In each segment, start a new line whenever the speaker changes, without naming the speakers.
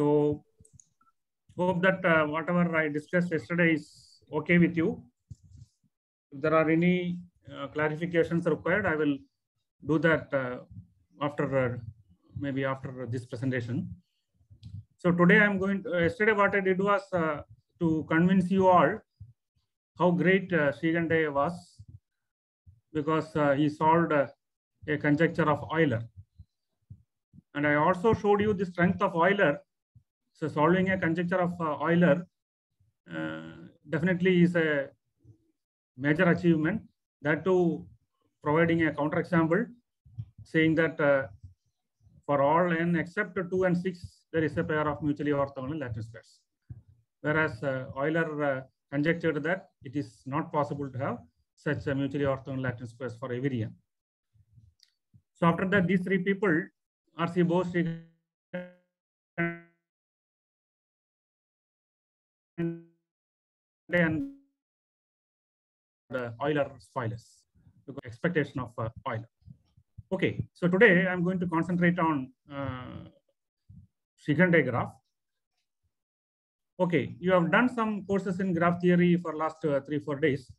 So hope that whatever I discussed yesterday is okay with you. If there are any clarifications required, I will do that after maybe after this presentation. So today I'm going to, yesterday what I did was to convince you all how great Srikandeya was, because he solved a conjecture of Euler. And I also showed you the strength of Euler. So solving a conjecture of Euler definitely is a major achievement. That too, providing a counterexample, saying that for all n except 2 and 6, there is a pair of mutually orthogonal lattice pairs. Whereas Euler conjectured that it is not possible to have such a mutually orthogonal lattice pairs for every n. So after that, these three people, R.C. Bose, and Euler spoilers, because expectation of Euler. Okay, so today I'm going to concentrate on Srikandeya graph. Okay, you have done some courses in graph theory for last 3-4 days.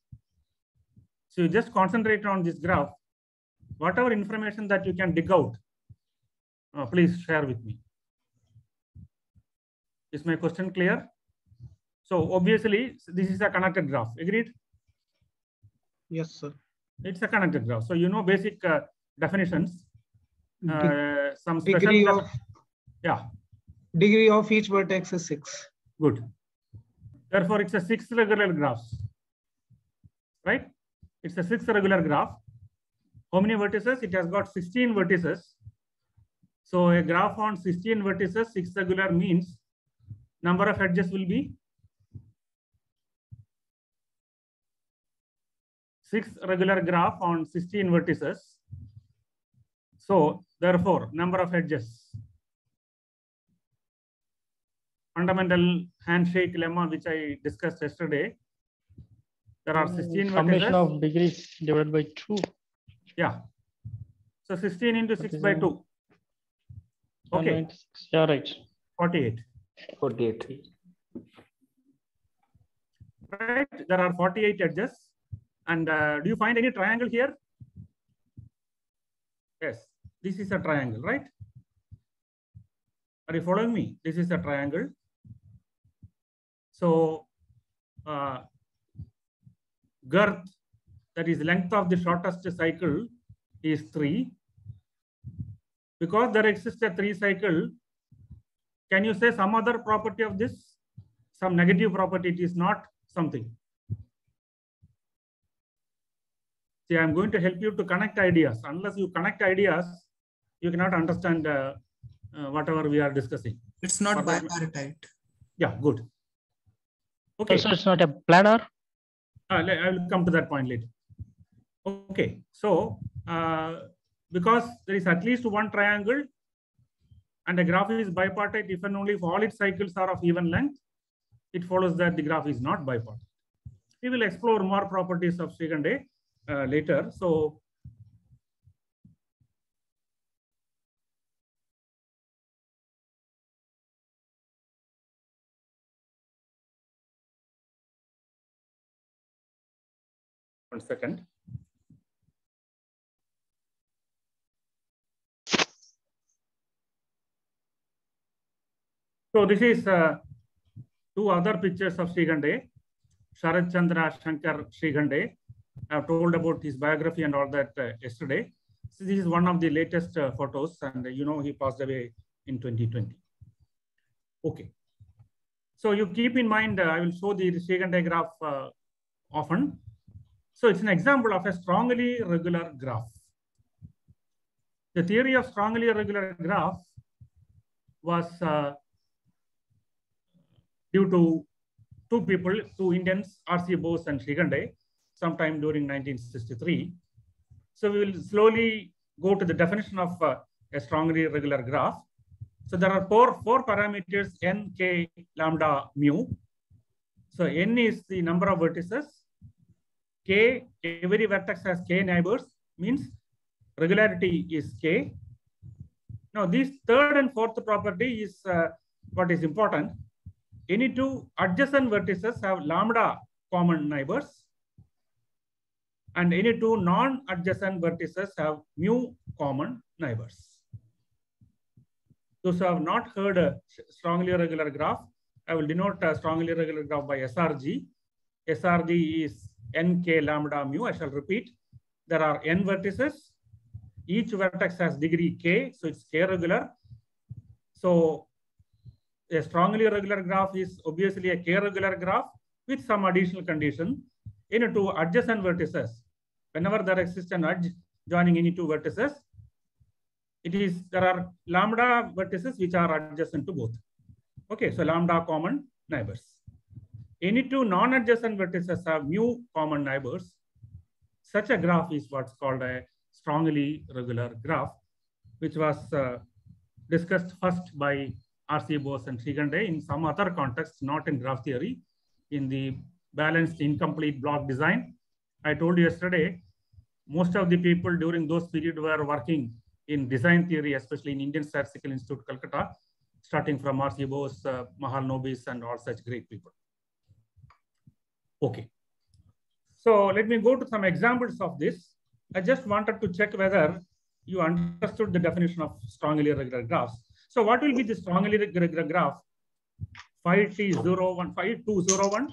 So you just concentrate on this graph. Whatever information that you can dig out, please share with me. Is my question clear? So obviously, this is a connected graph. Agreed?
Yes, sir.
It's a connected graph. So you know basic definitions. Some
degree
special
of
yeah.
Degree of each vertex is 6.
Good. Therefore, it's a 6 regular graphs. Right? It's a 6 regular graph. How many vertices? It has got 16 vertices. So a graph on 16 vertices, 6 regular means number of edges will be 6 regular graph on 16 vertices. So therefore, number of edges. Fundamental handshake lemma, which I discussed yesterday. There are 16
summation
vertices.
Of degrees divided by 2.
Yeah. So 16 into 6 by 2. Okay.
Yeah, right.
48.
48.
Right. There are 48 edges. And do you find any triangle here? Yes. This is a triangle, right? Are you following me? This is a triangle. So girth, that is length of the shortest cycle, is 3. Because there exists a 3 cycle, can you say some other property of this? Some negative property, it is not something. See, I'm going to help you to connect ideas. Unless you connect ideas, you cannot understand whatever we are discussing.
It's not bipartite.
Yeah, good. Okay.
So it's not a planar?
I will come to that point later. Okay. So, because there is at least one triangle and a graph is bipartite, if and only if all its cycles are of even length, it follows that the graph is not bipartite. We will explore more properties of Srikandeya later. So, one second. So this is 2 other pictures of Srikandeya. Sharat Chandra Shankar Srikandeya. I have told about his biography and all that yesterday. So this is one of the latest photos, and you know he passed away in 2020. Okay. So you keep in mind, I will show the Srikandeya graph often. So it's an example of a strongly regular graph. The theory of strongly regular graph was due to 2 people, 2 Indians, R.C. Bose and Srikandeya, sometime during 1963. So we will slowly go to the definition of a strongly regular graph. So there are four parameters, n, k, lambda, mu. So n is the number of vertices. K, every vertex has k neighbors, means regularity is k. Now this third and fourth property is what is important, any two adjacent vertices have lambda common neighbors, and any two non-adjacent vertices have mu common neighbors. Those who have not heard a strongly irregular graph, I will denote a strongly irregular graph by SRG. SRG is nk lambda mu. I shall repeat. There are n vertices. Each vertex has degree k, so it's k regular. So a strongly irregular graph is obviously a k regular graph with some additional condition. In two adjacent vertices, whenever there exists an edge joining any two vertices, there are lambda vertices which are adjacent to both. Okay, so lambda common neighbors. Any two non-adjacent vertices have mu common neighbors. Such a graph is what's called a strongly regular graph, which was discussed first by R.C. Bose and Srikhande in some other context, not in graph theory, in the balanced incomplete block design. I told you yesterday, most of the people during those periods were working in design theory, especially in Indian Statistical Institute, Calcutta, starting from R.C. Bose, Mahalanobis, and all such great people. Okay. So let me go to some examples of this. I just wanted to check whether you understood the definition of strongly irregular graphs. So what will be the strongly irregular graph? 5T01, 5201.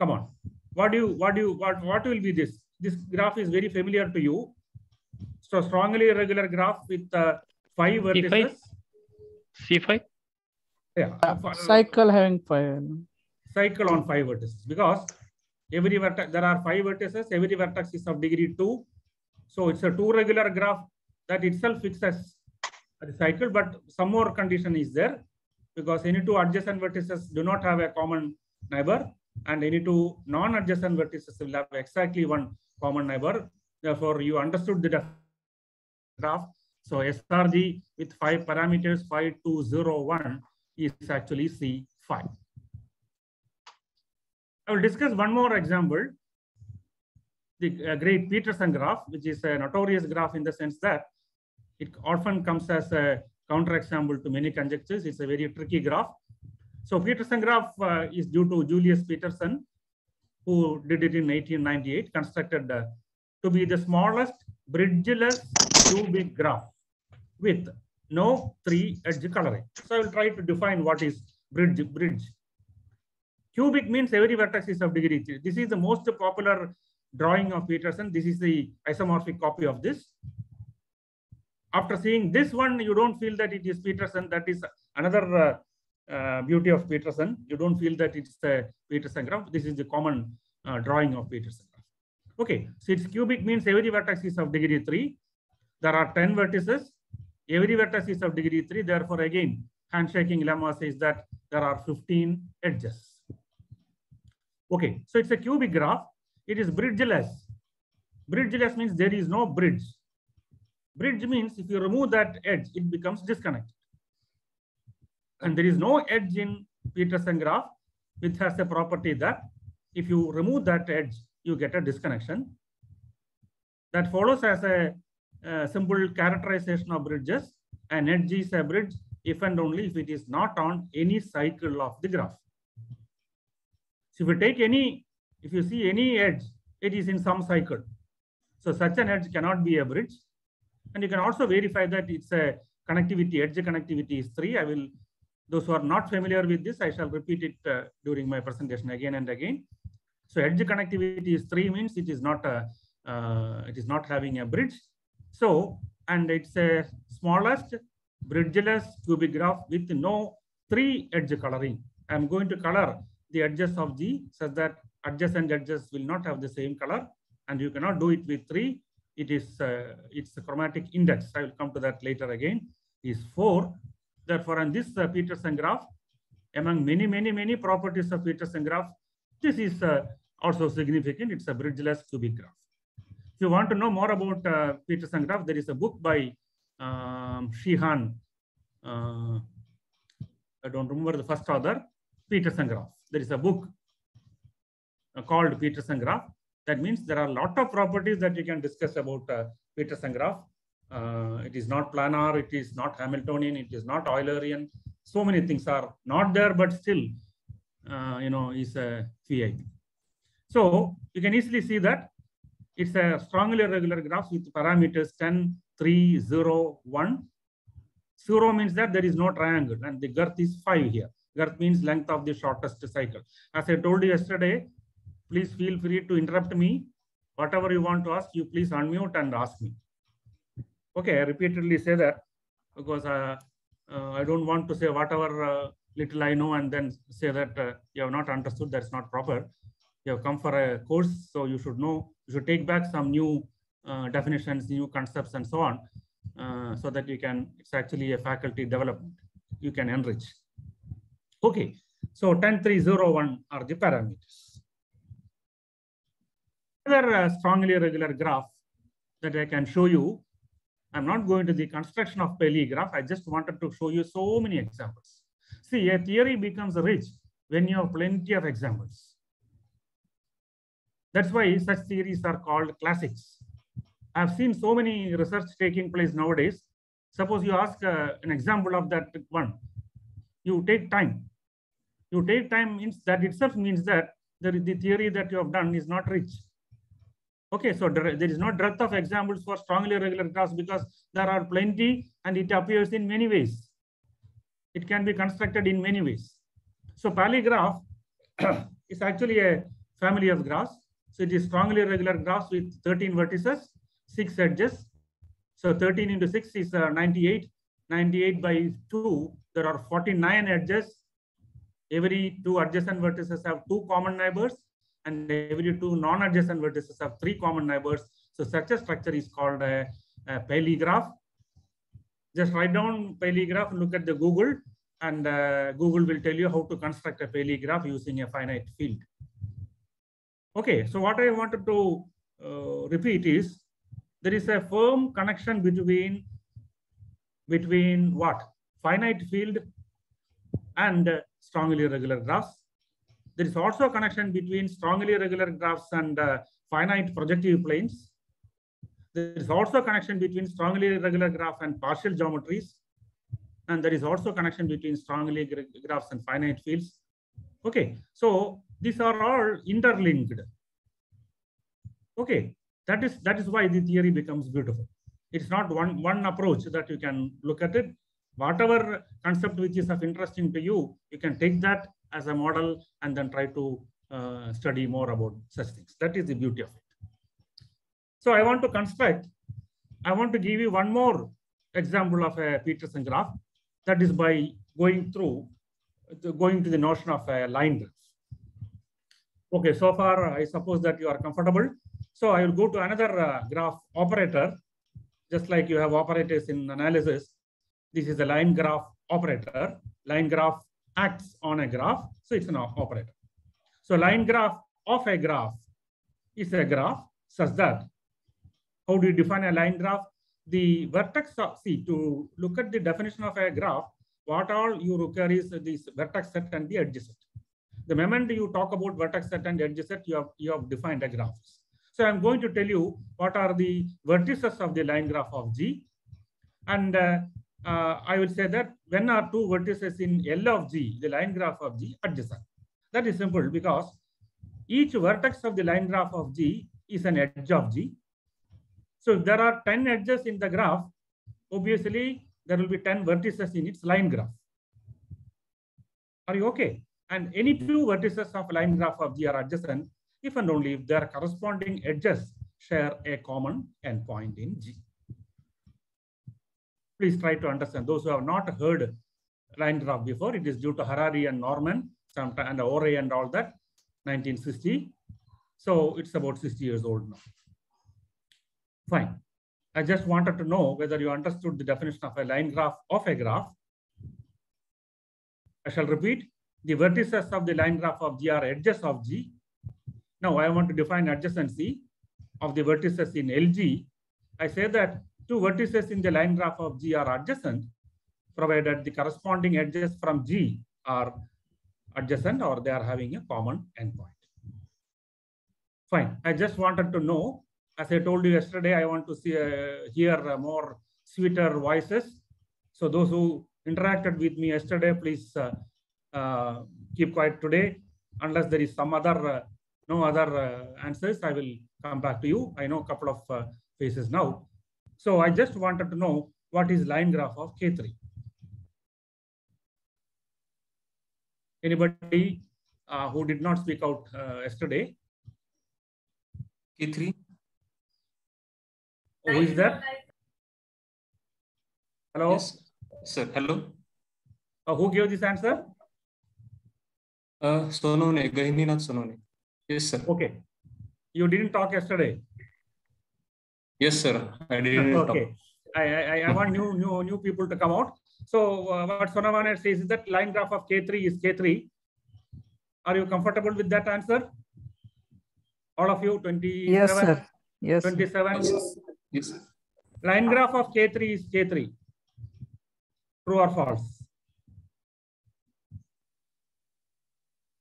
Come on. What will be this? This graph is very familiar to you. So strongly irregular graph with 5 vertices.
C5?
Yeah.
Cycle having 5.
Cycle on 5 vertices, because every vertex, there are 5 vertices, every vertex is of degree 2. So it's a 2 regular graph that itself fixes the cycle, but some more condition is there, because any two adjacent vertices do not have a common neighbor, and any two non-adjacent vertices will have exactly one common neighbor. Therefore, you understood the graph. So SRG with 5 parameters, 5201 is actually C5. I will discuss one more example, the great Petersen graph, which is a notorious graph in the sense that it often comes as a counterexample to many conjectures. It's a very tricky graph. So Petersen graph is due to Julius Petersen, who did it in 1898, constructed to be the smallest bridgeless cubic graph with no 3-edge coloring. So I will try to define what is bridge. Cubic means every vertex is of degree 3. This is the most popular drawing of Petersen. This is the isomorphic copy of this. After seeing this one, you don't feel that it is Petersen. That is another beauty of Petersen. You don't feel that it's a Petersen graph. This is the common drawing of Petersen graph. Okay, so it's cubic means every vertex is of degree 3. There are 10 vertices. Every vertex is of degree 3. Therefore, again, handshaking lemma says that there are 15 edges. Okay, so it's a cubic graph. It is bridgeless. Bridgeless means there is no bridge. Bridge means if you remove that edge, it becomes disconnected. And there is no edge in Petersen graph, which has the property that if you remove that edge, you get a disconnection. That follows as a simple characterization of bridges. An edge is a bridge if and only if it is not on any cycle of the graph. So if you take if you see any edge, it is in some cycle. So such an edge cannot be a bridge. And you can also verify that it's a connectivity, edge connectivity is 3. Those who are not familiar with this, I shall repeat it during my presentation again and again. So edge connectivity is 3 means it is not having a bridge. So, and it's a smallest bridgeless cubic graph with no 3-edge coloring. I'm going to color the edges of G such that adjacent edges will not have the same color, and you cannot do it with 3. It is its chromatic index. I will come to that later again. Is 4. Therefore, on this Petersen graph, among many properties of Petersen graph, this is also significant. It's a bridgeless cubic graph. If you want to know more about Petersen graph, there is a book by Sheehan. I don't remember the first author. Petersen graph. There is a book called Petersen graph. That means there are a lot of properties that you can discuss about Petersen graph. It is not planar, it is not Hamiltonian, it is not Eulerian. So many things are not there, but still, is a phi. So you can easily see that it's a strongly irregular graph with parameters 10, 3, 0, 1. 0 means that there is no triangle, and the girth is 5 here. Girth means length of the shortest cycle. As I told you yesterday, please feel free to interrupt me. Whatever you want to ask, you please unmute and ask me. Okay, I repeatedly say that because I don't want to say whatever little I know and then say that you have not understood. That's not proper. You have come for a course, so you should know, you should take back some new definitions, new concepts, and so on, so that you can, it's actually a faculty development. You can enrich. Okay, so 10, 3, 0, 1 are the parameters. Another strongly irregular graph that I can show you. I'm not going to the construction of Pelli graph. I just wanted to show you so many examples. See, a theory becomes rich when you have plenty of examples. That's why such theories are called classics. I've seen so many research taking place nowadays. Suppose you ask an example of that one. You take time. You take time means that itself means that the theory that you have done is not rich. Okay, so there is no dearth of examples for strongly irregular graphs because there are plenty and it appears in many ways. It can be constructed in many ways. So Pelli graph is actually a family of graphs. So it is strongly irregular graphs with 13 vertices, 6 edges. So 13 into 6 is 98. 98 by 2, there are 49 edges. Every 2 adjacent vertices have 2 common neighbors, and every 2 non-adjacent vertices have 3 common neighbors. So such a structure is called a Pelli graph. Just write down Pelli graph, look at the Google, and Google will tell you how to construct a Pelli graph using a finite field. Okay, so what I wanted to repeat is there is a firm connection between what? Finite field and strongly irregular graphs. There is also a connection between strongly irregular graphs and finite projective planes. There is also a connection between strongly irregular graph and partial geometries. And there is also a connection between strongly irregular graphs and finite fields. Okay, so these are all interlinked. Okay, that is why the theory becomes beautiful. It's not one approach that you can look at it. Whatever concept which is of interesting to you, you can take that as a model and then try to study more about such things. That is the beauty of it. So I want to give you one more example of a Peterson graph. That is by going to the notion of a line graph. Okay, so far I suppose that you are comfortable. So I will go to another graph operator, just like you have operators in analysis. This is a line graph operator. Line graph acts on a graph, so it's an operator. So line graph of a graph is a graph such that, how do you define a line graph? The vertex of, to look at the definition of a graph, what all you require is this vertex set and the edge set. The moment you talk about vertex set and edge set, you have defined a graph. So I'm going to tell you what are the vertices of the line graph of G. And I will say that when are 2 vertices in L of G, the line graph of G, adjacent. That is simple because each vertex of the line graph of G is an edge of G. So if there are 10 edges in the graph, obviously there will be 10 vertices in its line graph. Are you okay? And any 2 vertices of line graph of G are adjacent if and only if their corresponding edges share a common endpoint in G. Please try to understand. Those who have not heard line graph before, it is due to Harari and Norman, sometime, and Ore and all that, 1960. So it's about 60 years old now. Fine. I just wanted to know whether you understood the definition of a line graph of a graph. I shall repeat. The vertices of the line graph of G are edges of G. Now I want to define adjacency of the vertices in LG. I say that 2 vertices in the line graph of G are adjacent, provided the corresponding edges from G are adjacent or they are having a common endpoint. Fine. I just wanted to know As I told you yesterday, I want to hear more sweeter voices. So those who interacted with me yesterday, please keep quiet today. Unless there is some other, no other answers, I will come back to you. I know a couple of faces now. So I just wanted to know what is line graph of K3. Anybody who did not speak out yesterday?
K3.
Who is that? Hello?
Yes, sir. Hello.
Who gave this answer?
Sonone, Gahininath Sonone. Yes, sir.
Okay. You didn't talk yesterday.
Yes, sir. I didn't
Okay. I want new people to come out. So what Sonavane says is that line graph of K3 is K3. Are you comfortable with that answer? All of you, 27?
Yes, sir. Yes.
27?
Yes, sir.
Line graph of K3 is K3. True or false?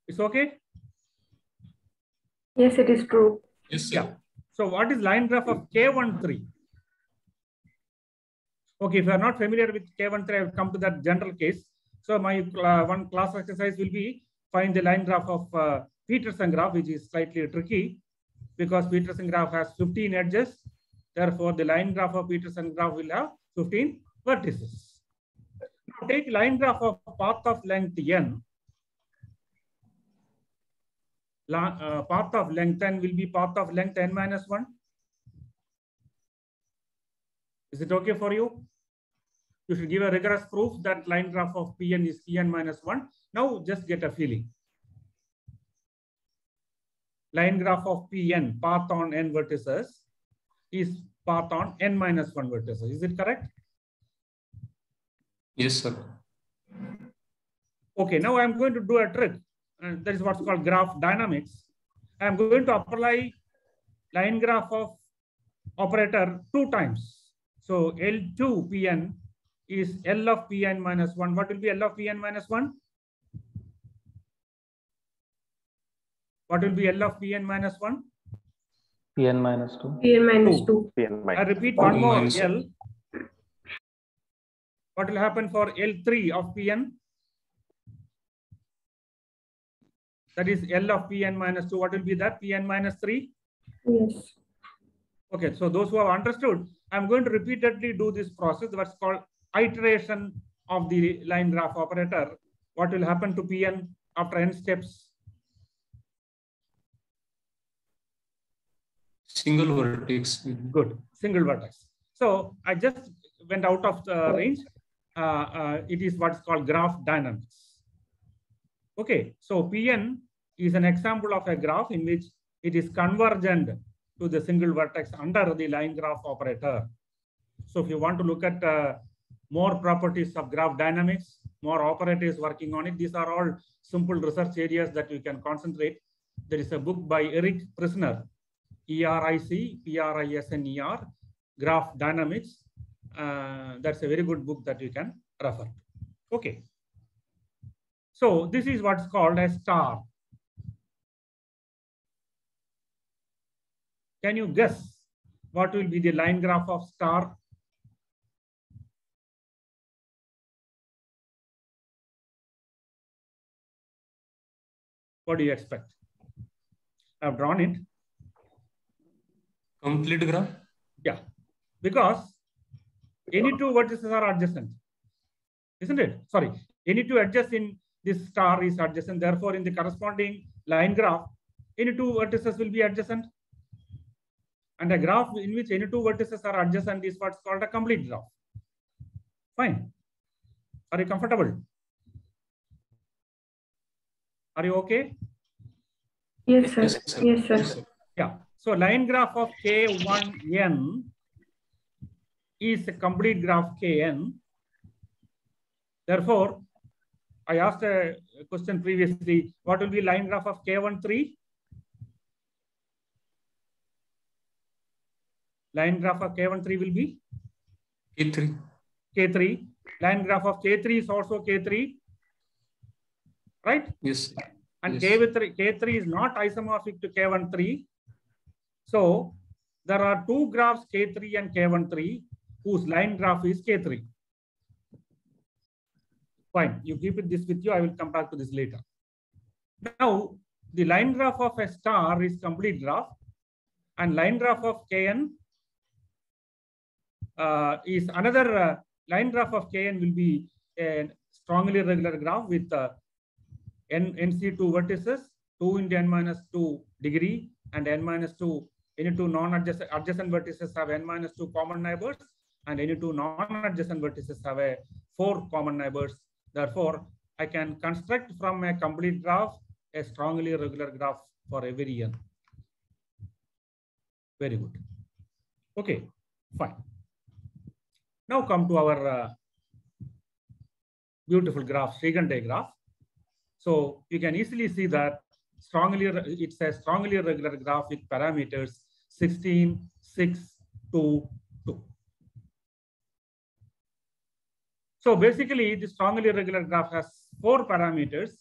It's okay?
Yes, it is true.
Yes, sir.
Yeah. So what is line graph of K13? Okay, if you are not familiar with K13, I will come to that general case. So my one class exercise will be find the line graph of Peterson graph, which is slightly tricky because Peterson graph has 15 edges. Therefore, the line graph of Peterson graph will have 15 vertices. Now take line graph of path of length n. Path of length n will be path of length n minus 1. Is it okay for you? You should give a rigorous proof that line graph of Pn is Pn minus 1. Now just get a feeling. Line graph of Pn, path on n vertices, is path on n minus 1 vertices. Is it correct?
Yes, sir.
Okay, now I'm going to do a trick. And that is what's called graph dynamics. I'm going to apply line graph of operator 2 times. So L2 Pn is L of Pn minus 1. What will be L of Pn minus 1? What will be L of Pn minus 1?
Pn minus 2.
Pn minus 2.
I repeat one more
minus
L. What will happen for L3 of Pn? That is L of Pn minus 2. What will be that? Pn minus 3?
Yes.
Okay, so those who have understood, I'm going to repeatedly do this process. What's called iteration of the line graph operator. What will happen to Pn after n steps?
Single vertex.
Good, single vertex. So I just went out of the range. It is what's called graph dynamics. Okay, so Pn is an example of a graph in which it is convergent to the single vertex under the line graph operator. So if you want to look at more properties of graph dynamics, more operators working on it, these are all simple research areas that you can concentrate. There is a book by Eric Prisner, ERIC-PRISNER, Graph Dynamics. That's a very good book that you can refer to. Okay. So this is what's called a star. Can you guess what will be the line graph of star? What do you expect? I've drawn it.
Complete graph?
Yeah, because any 2 vertices are adjacent, isn't it? Sorry, any 2 edges in this star is adjacent. Therefore, in the corresponding line graph, any 2 vertices will be adjacent. And a graph in which any 2 vertices are adjacent is what's called a complete graph. Fine. Are you comfortable? Are you okay?
Yes, sir.
Yes, sir.
Yes, sir.
Yes, sir.
Yeah. So line graph of K1n is a complete graph Kn. Therefore, I asked a question previously, what will be line graph of K13? Line graph of K13 will be?
K3.
K3. Line graph of K3 is also K3. Right?
Yes.
And
Yes.
K3 is not isomorphic to K13. So there are two graphs K3 and K13 whose line graph is K3. Fine, you keep it this with you. I will come back to this later. Now, the line graph of a star is complete graph, and line graph of Kn is another line graph of Kn will be a strongly regular graph with NC2 vertices, 2 into n minus 2 degree, and n minus 2 any two non-adjacent vertices have n minus 2 common neighbors, and any two non-adjacent vertices have a 4 common neighbors. Therefore, I can construct from a complete graph a strongly regular graph for every n. Very good. Okay, fine. Now come to our beautiful graph, Sriganday graph. So you can easily see that it's a strongly regular graph with parameters 16, 6, 2, 2. So basically, the strongly regular graph has 4 parameters.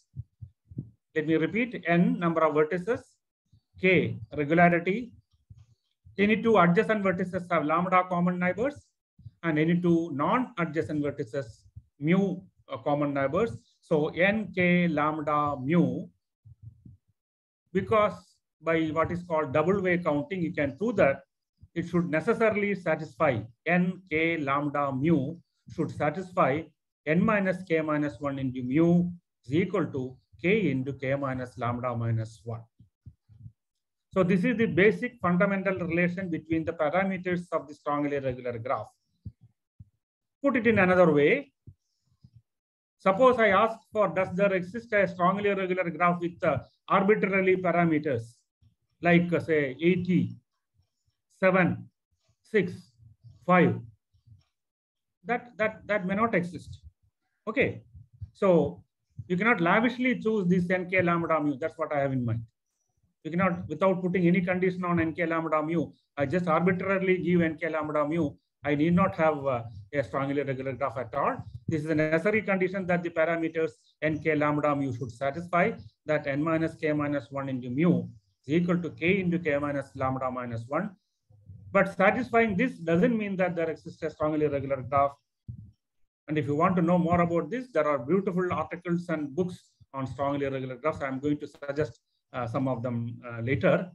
Let me repeat: n, number of vertices; k, regularity; any two adjacent vertices have lambda common neighbors, and any two non-adjacent vertices mu common neighbors. So n, k, lambda, mu. Because by what is called double way counting, you can prove that it should necessarily satisfy n, k, lambda, mu should satisfy n minus k minus 1 into mu is equal to k into k minus lambda minus 1. So this is the basic fundamental relation between the parameters of the strongly regular graph. Put it in another way. Suppose I ask for, does there exist a strongly regular graph with arbitrary parameters like say 80, 7, 6, 5? That may not exist. Okay, so you cannot lavishly choose this nk lambda mu. That's what I have in mind. You cannot, without putting any condition on nk lambda mu, I just arbitrarily give nk lambda mu. I need not have a strongly regular graph at all. This is a necessary condition that the parameters nk lambda mu should satisfy, that n minus k minus 1 into mu is equal to k into k minus lambda minus 1. But satisfying this doesn't mean that there exists a strongly regular graph. And if you want to know more about this, there are beautiful articles and books on strongly regular graphs. I'm going to suggest some of them later.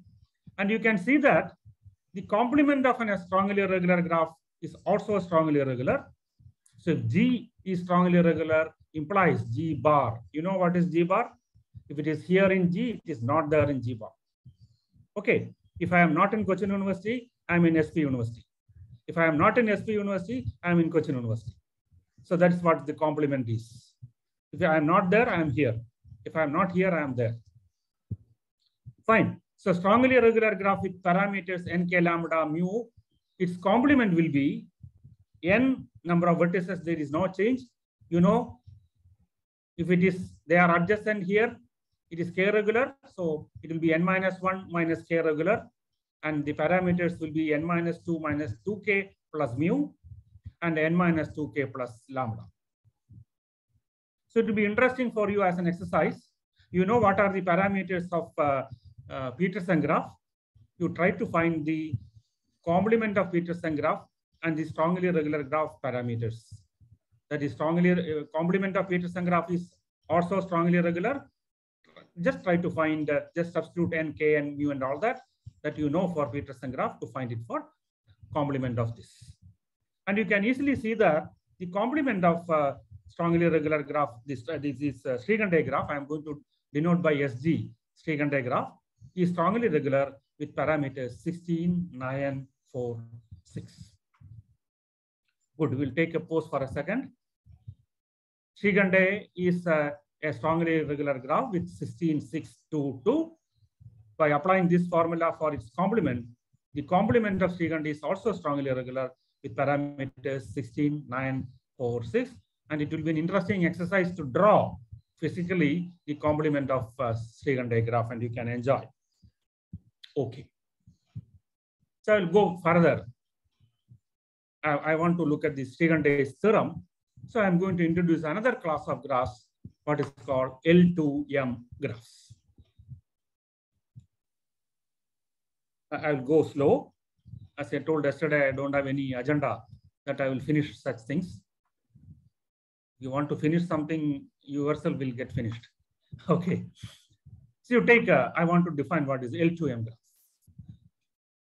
And you can see that the complement of a strongly regular graph is also strongly regular. So if G is strongly regular, implies G bar. You know what is G bar? If it is here in G, it is not there in G bar. Okay. If I am not in Cochin University, I'm in SP University. If I am not in SP University, I'm in Cochin University. So that's what the complement is. If I am not there, I am here. If I am not here, I am there. Fine. So strongly regular graph with parameters nk lambda mu, its complement will be n number of vertices. There is no change. You know, if it is, they are adjacent here, it is k regular. So it will be n minus 1 minus k regular. And the parameters will be n minus 2 minus 2k plus mu and n minus 2k plus lambda. So it will be interesting for you as an exercise. You know what are the parameters of Petersen graph. You try to find the complement of Petersen graph and the strongly regular graph parameters. That is strongly complement of Petersen graph is also strongly regular. Just try to find, just substitute n, k, and mu and all that you know for Petersen graph to find it for complement of this. And you can easily see that the complement of strongly regular graph, this is Sriganday graph. I am going to denote by SG, Sriganday graph, is strongly regular with parameters 16, 9, 4, 6. Good, we'll take a pause for a second. Sriganday is a strongly regular graph with 16, 6, 2, 2. By applying this formula for its complement, the complement of Sriganday is also strongly regular with parameters 16, 9, 4, 6. And it will be an interesting exercise to draw physically the complement of Sriganday graph, and you can enjoy. Okay. So I'll go further. I want to look at the Sriganday's theorem. So I'm going to introduce another class of graphs, what is called L2M graphs. I'll go slow. as I told yesterday, I don't have any agenda that I will finish such things. You want to finish something, you yourself will get finished. Okay. So you take, I want to define what is L2M graph.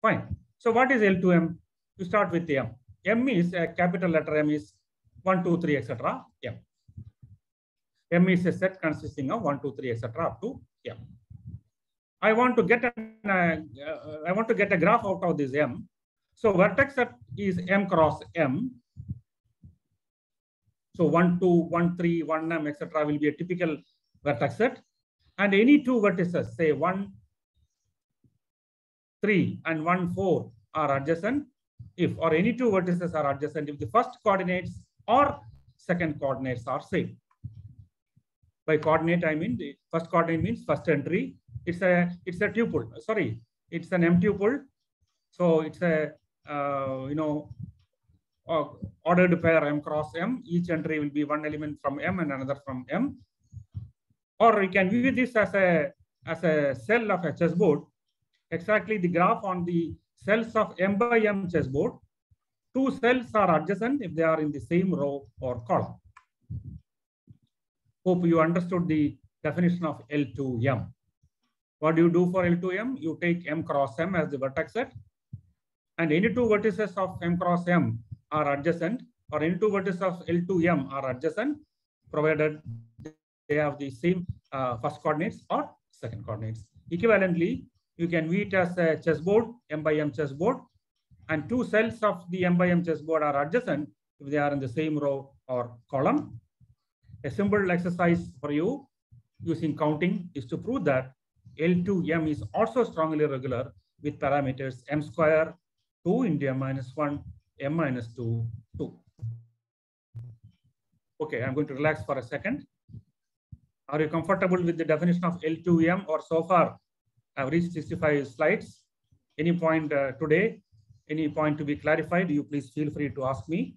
Fine. So what is L2M? You start with M. M is a capital letter M is 1, 2, 3, etc. M. M is a set consisting of 1, 2, 3, etc. up to M. I want to get a graph out of this M. So vertex set is M cross M. So 1, 2, 1, 3, 1 M, etc. will be a typical vertex set. And any two vertices, say 1, 3 and 1, 4 are adjacent if, or any two vertices are adjacent if the first coordinates or second coordinates are same. By coordinate, I mean the first coordinate means first entry. It's a tuple. Sorry, it's an M tuple. So it's a ordered pair M cross M. Each entry will be one element from M and another from M. Or you can view this as a cell of a chessboard. Exactly the graph on the cells of M by M chessboard. Two cells are adjacent if they are in the same row or column. Hope you understood the definition of L2M. What do you do for L2M? You take M cross M as the vertex set, and any two vertices of M cross M are adjacent, or any two vertices of L2M are adjacent, provided they have the same first coordinates or second coordinates. Equivalently, you can view it as a chessboard, M by M chessboard, and two cells of the M by M chessboard are adjacent if they are in the same row or column. A simple exercise for you using counting is to prove that L2M is also strongly regular with parameters M square, 2 into M minus 1, M minus 2, 2. Okay, I'm going to relax for a second. Are you comfortable with the definition of L2M, or so far I've reached 65 slides? Any point today, any point to be clarified, you please feel free to ask me.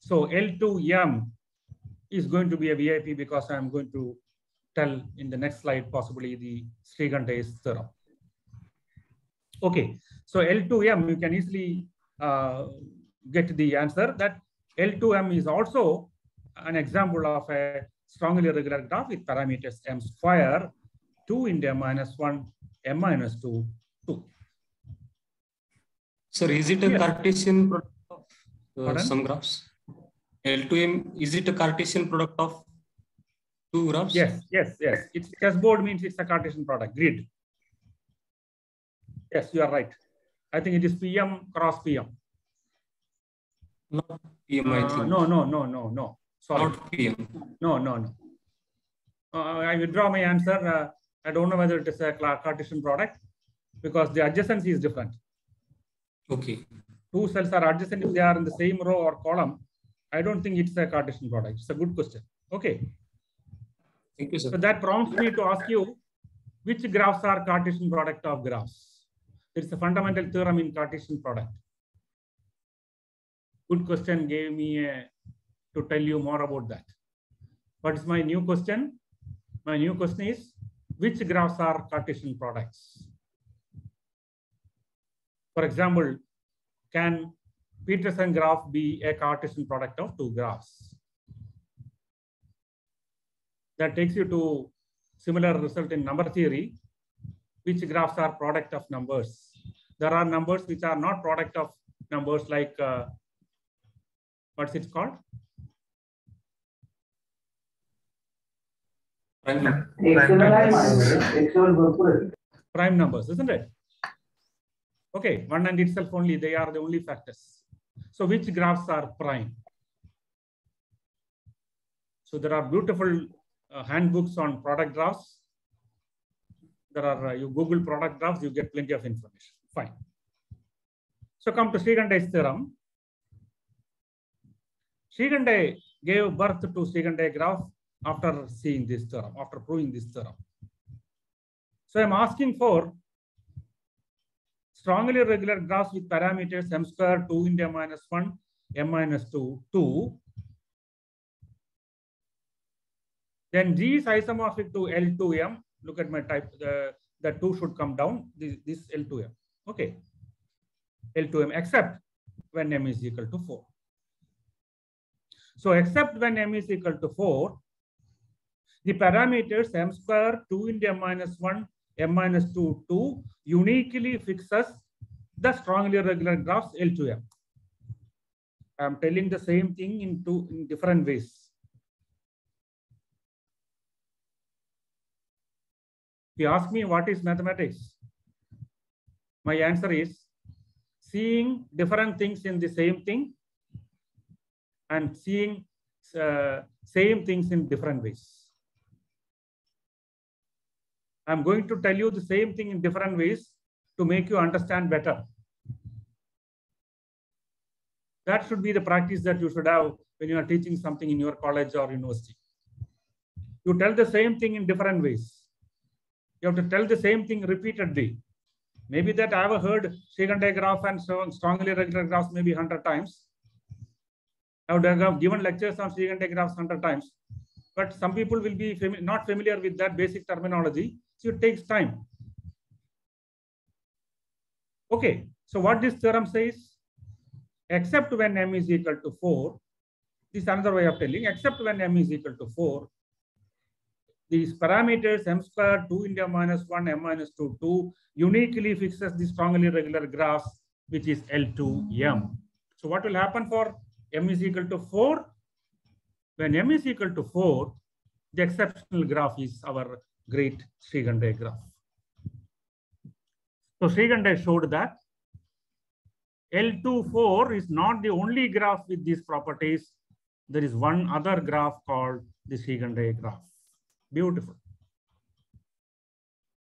So L2M is going to be a VIP because I'm going to tell in the next slide possibly the Srigante's theorem. Okay, so L2M, you can easily get the answer that L2M is also an example of a strongly regular graph with parameters M square, 2 into M minus 1, M minus 2, 2.
Sir, is it a Cartesian product of some
Pardon?
graphs? L2M, is it a Cartesian product of two graphs?
Yes. It's chessboard means it's a Cartesian product, grid. Yes, you are right. I think it is PM cross PM.
Not PM, I think.
No. Sorry.
Not PM.
No. I withdraw my answer. I don't know whether it is a Cartesian product because the adjacency is different.
Okay.
Two cells are adjacent if they are in the same row or column. I don't think it's a Cartesian product. It's a good question. Okay.
Thank you, sir.
So that prompts me to ask you, which graphs are Cartesian product of graphs? It's a fundamental theorem in Cartesian product. Good question gave me to tell you more about that. What is my new question? My new question is, which graphs are Cartesian products? For example, can Peterson graph be a Cartesian product of two graphs? That takes you to similar result in number theory. Which graphs are product of numbers? There are numbers which are not product of numbers, like what's it called? Prime numbers, isn't it? Okay, one and itself only, they are the only factors. So which graphs are prime? So there are beautiful handbooks on product graphs. There are, you Google product graphs, you get plenty of information. Fine. So come to Srigante's theorem. Srigante gave birth to Srigante graph after seeing this theorem, after proving this theorem. So I'm asking for strongly regular graphs with parameters M square, 2 into M minus 1, M minus 2, 2. Then G is isomorphic to L2M. Look at my type, the 2 should come down, this L2M. Okay. L2m except when m is equal to 4. So except when m is equal to 4, the parameters m square 2 into m minus 1, m minus 2, 2 uniquely fixes the strongly regular graphs L2m. I am telling the same thing in different ways. If you ask me what is mathematics, my answer is seeing different things in the same thing and seeing same things in different ways. I'm going to tell you the same thing in different ways to make you understand better. That should be the practice that you should have when you are teaching something in your college or university. You tell the same thing in different ways. You have to tell the same thing repeatedly. Maybe that I have heard Sri-Kandai graph and strongly regular graphs maybe 100 times. I would have given lectures on Sri-Kandai graphs 100 times. But some people will be not familiar with that basic terminology. So it takes time. Okay, so what this theorem says, except when m is equal to 4, this is another way of telling, except when m is equal to 4, these parameters m square 2 into m minus 1, m minus 2, 2 uniquely fixes the strongly regular graphs, which is L2m. So what will happen for m is equal to 4? When m is equal to 4, the exceptional graph is our great Sri-Kandai graph. So Sri-Kandai showed that L24 is not the only graph with these properties. There is one other graph called the Sri-Kandai graph. Beautiful.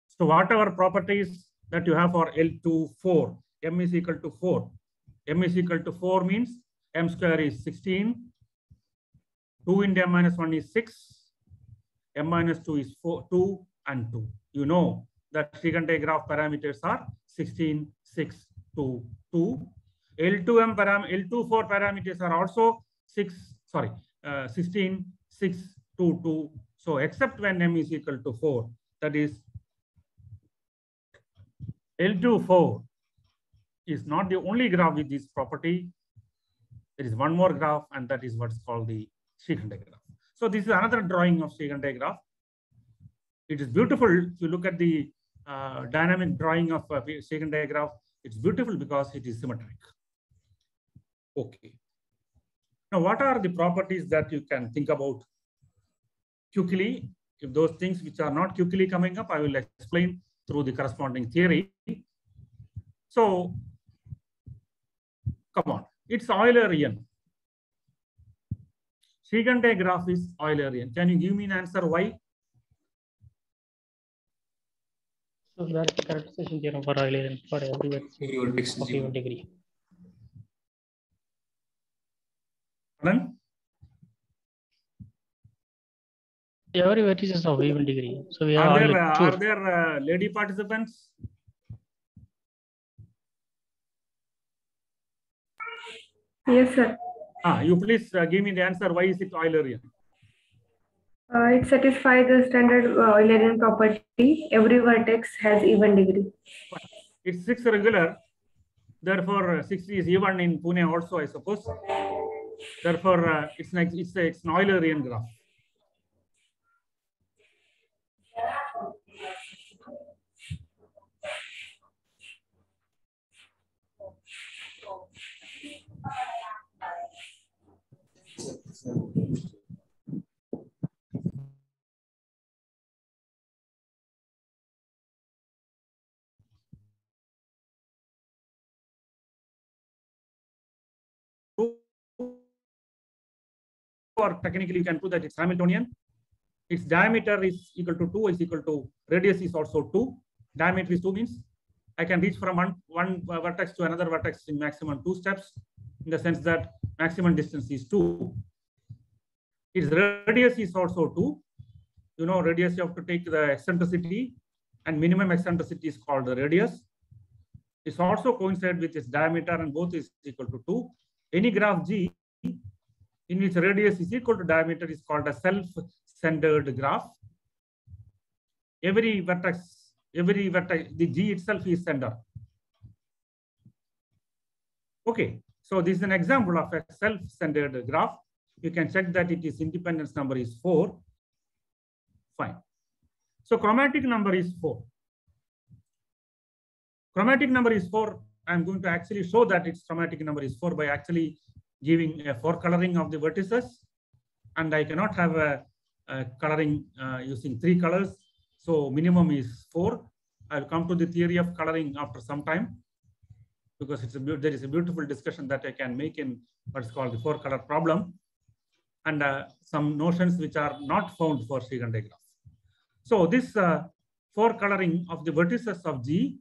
So whatever properties that you have for L24, m is equal to 4. M is equal to 4 means m square is 16. 2 into m minus 1 is 6. M minus 2 is 4, 2 and 2. You know that Sri-Kandai graph parameters are 16, 6, 2, 2. L24 parameters are also 16, 6, 2, 2. So except when m is equal to 4, that is L24 is not the only graph with this property. There is one more graph, and that is what's called the Sri-Kandai graph. So this is another drawing of Sri-Kandai graph. It is beautiful. If you look at the dynamic drawing of Sri-Kandai graph, it's beautiful because it is symmetric. Okay. Now, what are the properties that you can think about quickly? If those things which are not quickly coming up, I will explain through the corresponding theory. So, come on, it's Eulerian. Sri-Kandai graph is Eulerian. Can you give me an answer why?
So that's the characterization theorem for Eulerian for every vertex of even degree.
Pardon?
Every vertex is of even degree. So we have
Are there lady participants?
Yes, sir.
You please give me the answer. Why is it Eulerian?
It satisfies the standard Eulerian property. Every vertex has even degree.
It's 6 regular. Therefore, 6 is even in Pune also, I suppose. Therefore, it's an Eulerian graph. Or technically, you can prove that it's Hamiltonian. Its diameter is equal to 2, is equal to radius is also 2. Diameter is 2 means I can reach from one vertex to another vertex in maximum 2 steps, in the sense that maximum distance is 2. Its radius is also 2. You know, radius, you have to take the eccentricity, and minimum eccentricity is called the radius. It's also coincide with its diameter, and both is equal to 2. Any graph G in which radius is equal to diameter is called a self-centered graph. Every vertex, the G itself is center. Okay, so this is an example of a self-centered graph. You can check that its independence number is 4. Fine. So chromatic number is 4. Chromatic number is 4. I'm going to actually show that its chromatic number is 4 by actually giving a 4 coloring of the vertices. And I cannot have a coloring using 3 colors. So minimum is 4. I'll come to the theory of coloring after some time, because there is a beautiful discussion that I can make in what's called the 4 color problem, and some notions which are not found for Sri-Khande graph. So this 4 coloring of the vertices of G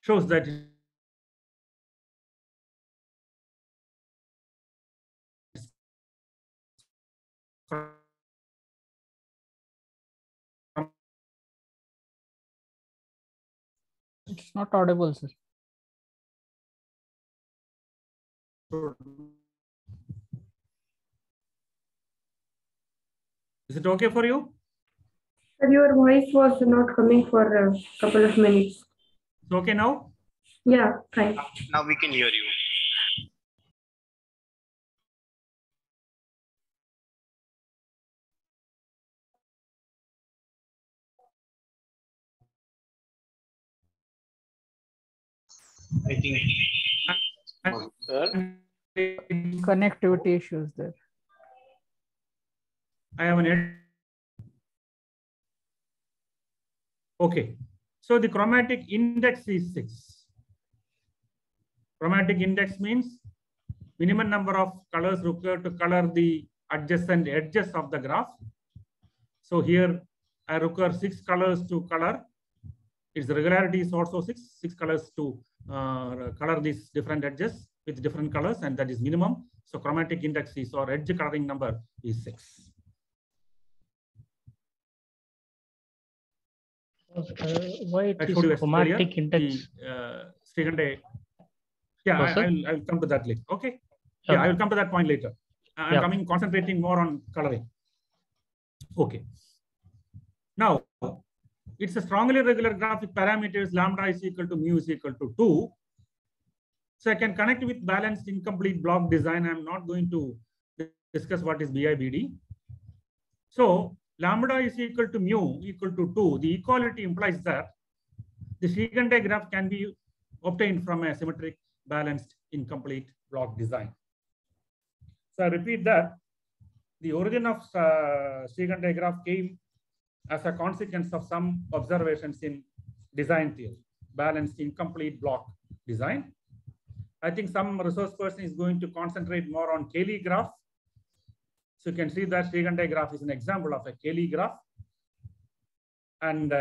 shows that
It's not audible, sir.
Is it okay for you?
Sir, your voice was not coming for a couple of minutes.
It's okay now?
Yeah, fine.
Now we can hear you. I think. Sir?
Connectivity issues there.
I have an. Okay, so the chromatic index is 6. Chromatic index means minimum number of colors required to color the adjacent edges of the graph. So here I require 6 colors to color. Its regularity is also 6 colors to color these different edges with different colors, and that is minimum. So chromatic index is, or edge coloring number is 6.
Why it is chromatic index?
Sri-Khande. Yeah, I'll come to that later. Okay. Yeah, I will come to that point later. I'm concentrating more on coloring. Okay. Now, it's a strongly regular graph with parameters lambda is equal to mu is equal to 2. So I can connect with balanced incomplete block design. I'm not going to discuss what is BIBD. So lambda is equal to mu equal to 2. The equality implies that the Sri-Khande graph can be obtained from a symmetric balanced incomplete block design. So I repeat that the origin of Sri-Khande graph came as a consequence of some observations in design theory, balanced incomplete block design. I think some resource person is going to concentrate more on Cayley graph. So you can see that Sri-Khande graph is an example of a Cayley graph. And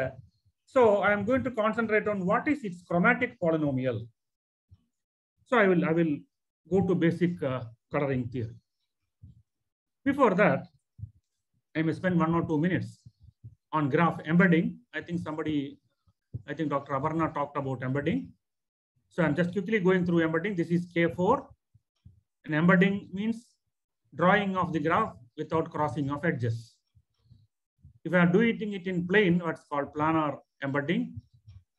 so I am going to concentrate on what is its chromatic polynomial. So I will go to basic coloring theory. Before that, I may spend 1 or 2 minutes on graph embedding. I think Dr. Abarna talked about embedding. So I'm just quickly going through embedding. This is K4. And embedding means drawing of the graph without crossing of edges. If you are doing it in plane, what's called planar embedding.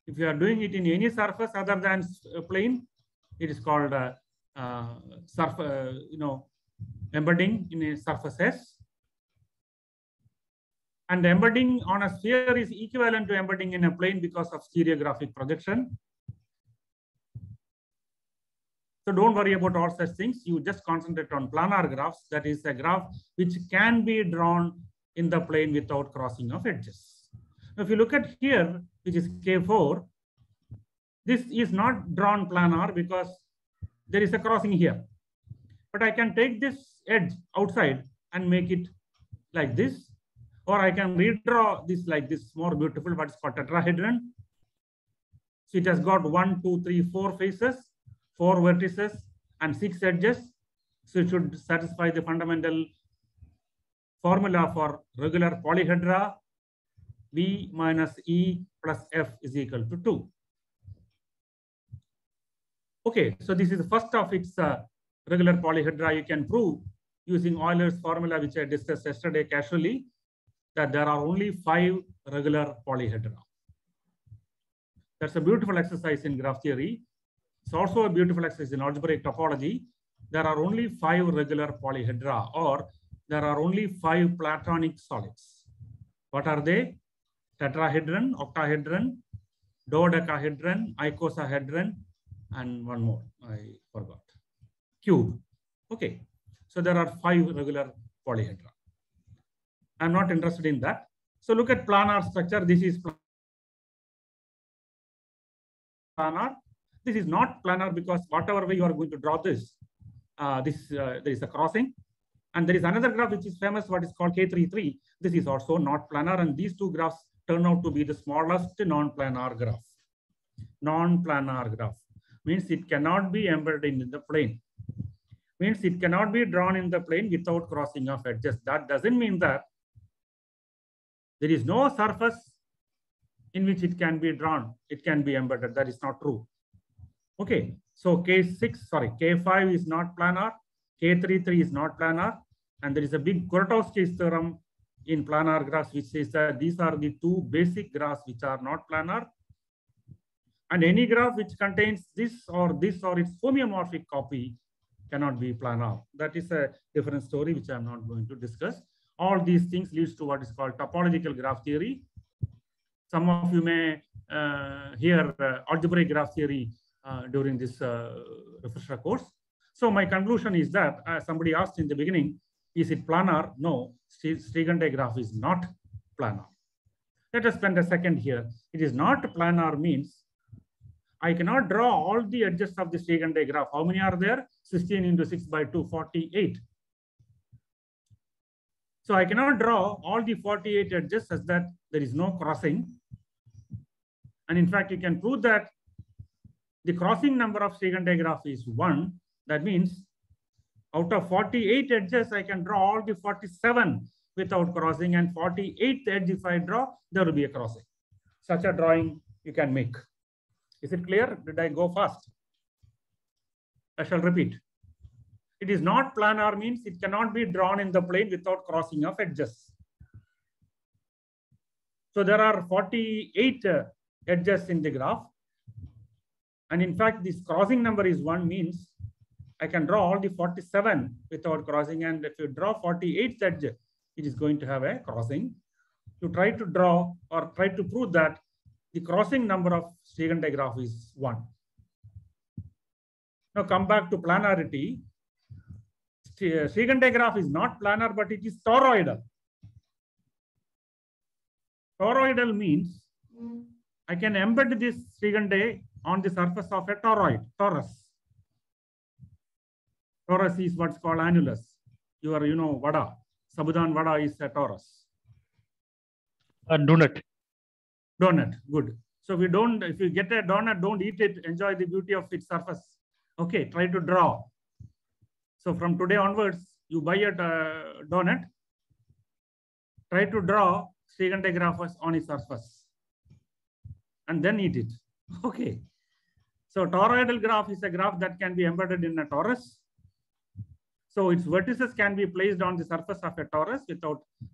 If you are doing it in any surface other than plane, it is called embedding in a surface S. And embedding on a sphere is equivalent to embedding in a plane because of stereographic projection. So don't worry about all such things. You just concentrate on planar graphs. That is a graph which can be drawn in the plane without crossing of edges. Now, if you look at here, which is K4, this is not drawn planar because there is a crossing here. But I can take this edge outside and make it like this. Or I can redraw this like this, more beautiful, what's called tetrahedron. So it has got 1, 2, 3, 4 faces, 4 vertices, and 6 edges. So it should satisfy the fundamental formula for regular polyhedra. V minus E plus F is equal to 2. Okay, so this is the first of its regular polyhedra. You can prove using Euler's formula, which I discussed yesterday casually, that there are only 5 regular polyhedra. That's a beautiful exercise in graph theory. It's also a beautiful exercise in algebraic topology. There are only 5 regular polyhedra, or there are only 5 platonic solids. What are they? Tetrahedron, octahedron, dodecahedron, icosahedron, and one more, I forgot. Cube. Okay. So there are 5 regular polyhedra. I'm not interested in that. So look at planar structure. This is planar. This is not planar because whatever way you are going to draw this, there is a crossing. And there is another graph which is famous, what is called K33. This is also not planar, and these two graphs turn out to be the smallest non-planar graph. Non-planar graph means it cannot be embedded in the plane. Means it cannot be drawn in the plane without crossing of edges. That doesn't mean that there is no surface in which it can be drawn. It can be embedded. That is not true. Okay. So K5 is not planar. K33 is not planar. And there is a big Kuratowski's theorem in planar graphs which says that these are the 2 basic graphs which are not planar. And any graph which contains this or its homeomorphic copy cannot be planar. That is a different story which I am not going to discuss. All these things leads to what is called topological graph theory. Some of you may hear algebraic graph theory during this refresher course. So my conclusion is that somebody asked in the beginning, is it planar? No, Sriganday graph is not planar. Let us spend a second here. It is not planar means I cannot draw all the edges of the Sriganday graph. How many are there? 16 into 6 by 2, 48. So I cannot draw all the 48 edges such that there is no crossing. And in fact, you can prove that the crossing number of Sriganday graph is 1. That means out of 48 edges, I can draw all the 47 without crossing, and 48th edge, if I draw, there will be a crossing. Such a drawing you can make. Is it clear? Did I go fast? I shall repeat. It is not planar means it cannot be drawn in the plane without crossing of edges. So there are 48 edges in the graph. And in fact, this crossing number is 1 means I can draw all the 47 without crossing. And if you draw 48th edge, it is going to have a crossing. You try to draw or try to prove that the crossing number of Sriganday graph is 1. Now come back to planarity. Sriganday graph is not planar, but it is toroidal. Toroidal means I can embed this Sriganday on the surface of a toroid, torus. Torus is what's called annulus. Vada. Sabudan Vada is a torus.
A donut.
Donut, good. So if you get a donut, don't eat it, enjoy the beauty of its surface. Okay, try to draw. So from today onwards, you buy a donut, try to draw Sriganday graph on its surface and then eat it. Okay. So toroidal graph is a graph that can be embedded in a torus. So its vertices can be placed on the surface of a torus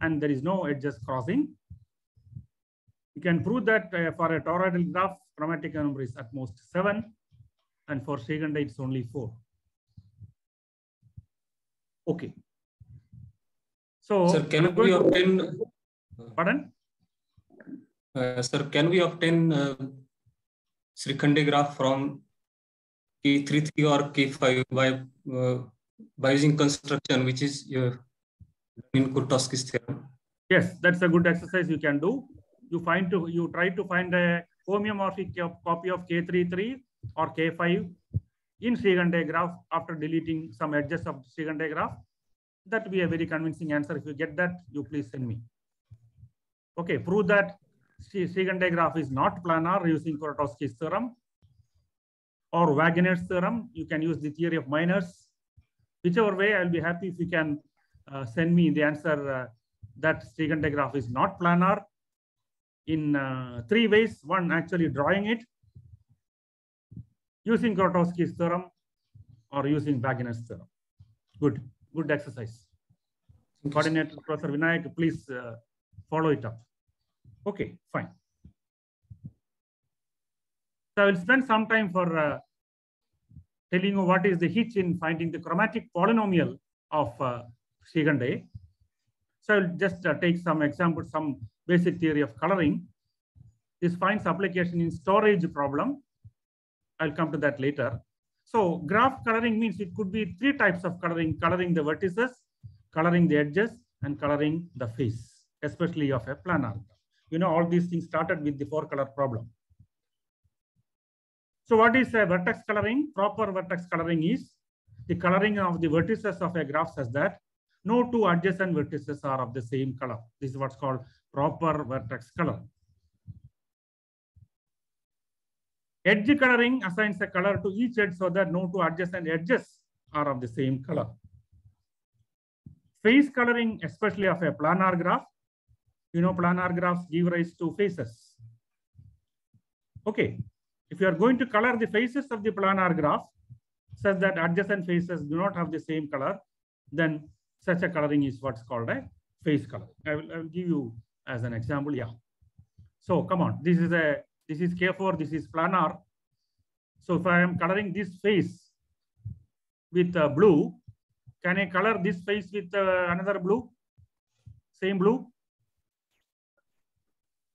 and there is no edges crossing. You can prove that for a toroidal graph, chromatic number is at most 7, and for Sriganday it's only 4. Okay. So,
sir, can we obtain?
Pardon?
Sir, can we obtain Sriganday graph from K33 or K5 by using construction, which is in Kuratowski's theorem?
Yes, that's a good exercise you can do. You try to find a homeomorphic copy of K33 or K5 in Sriganday graph after deleting some edges of Sriganday graph. That will be a very convincing answer. If you get that, you please send me. Okay, prove that Sriganday graph is not planar using Kuratowski's theorem or Wagoner's theorem. You can use the theory of minors. Whichever way, I'll be happy if you can send me the answer that Sriganday graph is not planar in 3 ways. One, actually drawing it, using Kuratowski's theorem, or using Wagoner's theorem. Good exercise. Coordinator Professor Vinayak, please follow it up. Okay, fine. So I will spend some time for telling you what is the hitch in finding the chromatic polynomial of Siegenday. So I'll just take some examples, some basic theory of coloring. This finds application in storage problem. I'll come to that later. So graph coloring means it could be three types of coloring: coloring the vertices, coloring the edges, and coloring the face, especially of a planar graph. You know, all these things started with the 4-color problem. So what is a vertex coloring? Proper vertex coloring is the coloring of the vertices of a graph such that no two adjacent vertices are of the same color. This is what's called proper vertex color. Edge coloring assigns a color to each edge so that no two adjacent edges are of the same color. Face coloring, especially of a planar graph. You know, planar graphs give rise to faces. Okay. If you are going to color the faces of the planar graph such that adjacent faces do not have the same color, then such a coloring is what's called a face color. I will give you as an example. Yeah. So come on, this is K4, this is planar. So if I am coloring this face with blue, can I color this face with another blue? Same blue?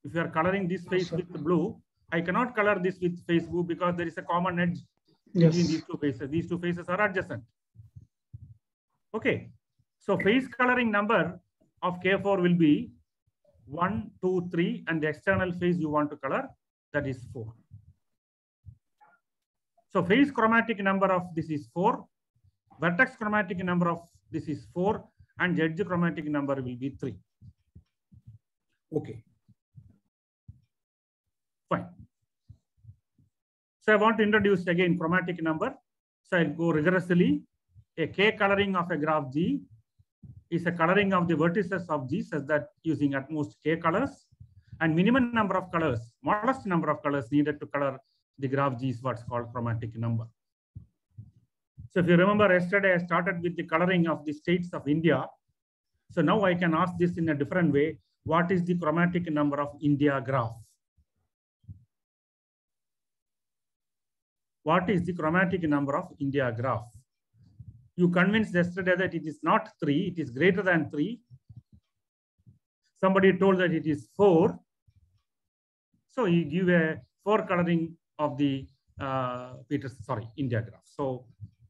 If you are coloring this face with blue, I cannot color this with face blue because there is a common edge between these two faces. These two faces are adjacent. Okay. So face coloring number of K4 will be 1, 2, 3, and the external face you want to color, that is 4. So face chromatic number of this is 4, vertex chromatic number of this is 4, and edge chromatic number will be 3. Okay. Fine. So I want to introduce again chromatic number. So I'll go rigorously. A K coloring of a graph G is a coloring of the vertices of G such that using at most K colors, and minimum number of colors, smallest number of colors needed to color the graph G is what's called chromatic number. So if you remember yesterday, I started with the coloring of the states of India. So now I can ask this in a different way. What is the chromatic number of India graph? What is the chromatic number of India graph? You convinced yesterday that it is not 3, it is greater than 3. Somebody told that it is 4. So you give a 4 coloring of the India graph. So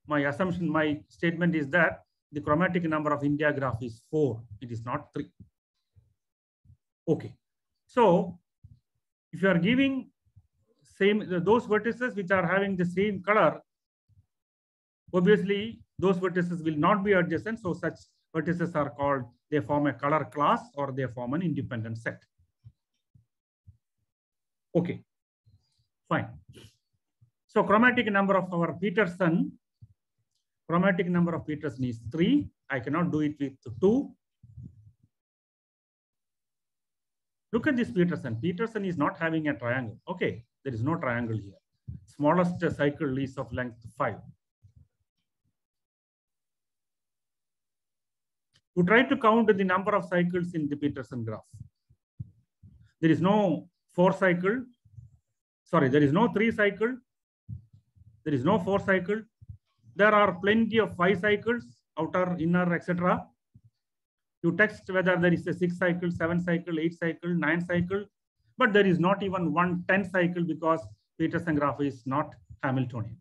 my assumption, my statement is that the chromatic number of India graph is 4. It is not 3. Okay. So if you are giving those vertices which are having the same color, obviously those vertices will not be adjacent. So such vertices are called, they form a color class or they form an independent set. Okay, fine. So chromatic number of our Peterson, chromatic number of Peterson is 3. I cannot do it with 2. Look at this Peterson. Peterson is not having a triangle. Okay, there is no triangle here. Smallest cycle is of length 5. You try to count the number of cycles in the Peterson graph. There is no 4 cycle. Sorry, there is no 3 cycle. There is no 4 cycle. There are plenty of 5 cycles, outer, inner, etc. You text whether there is a 6 cycle, 7 cycle, 8 cycle, 9 cycle, but there is not even 1 10 cycle because Peterson graph is not Hamiltonian.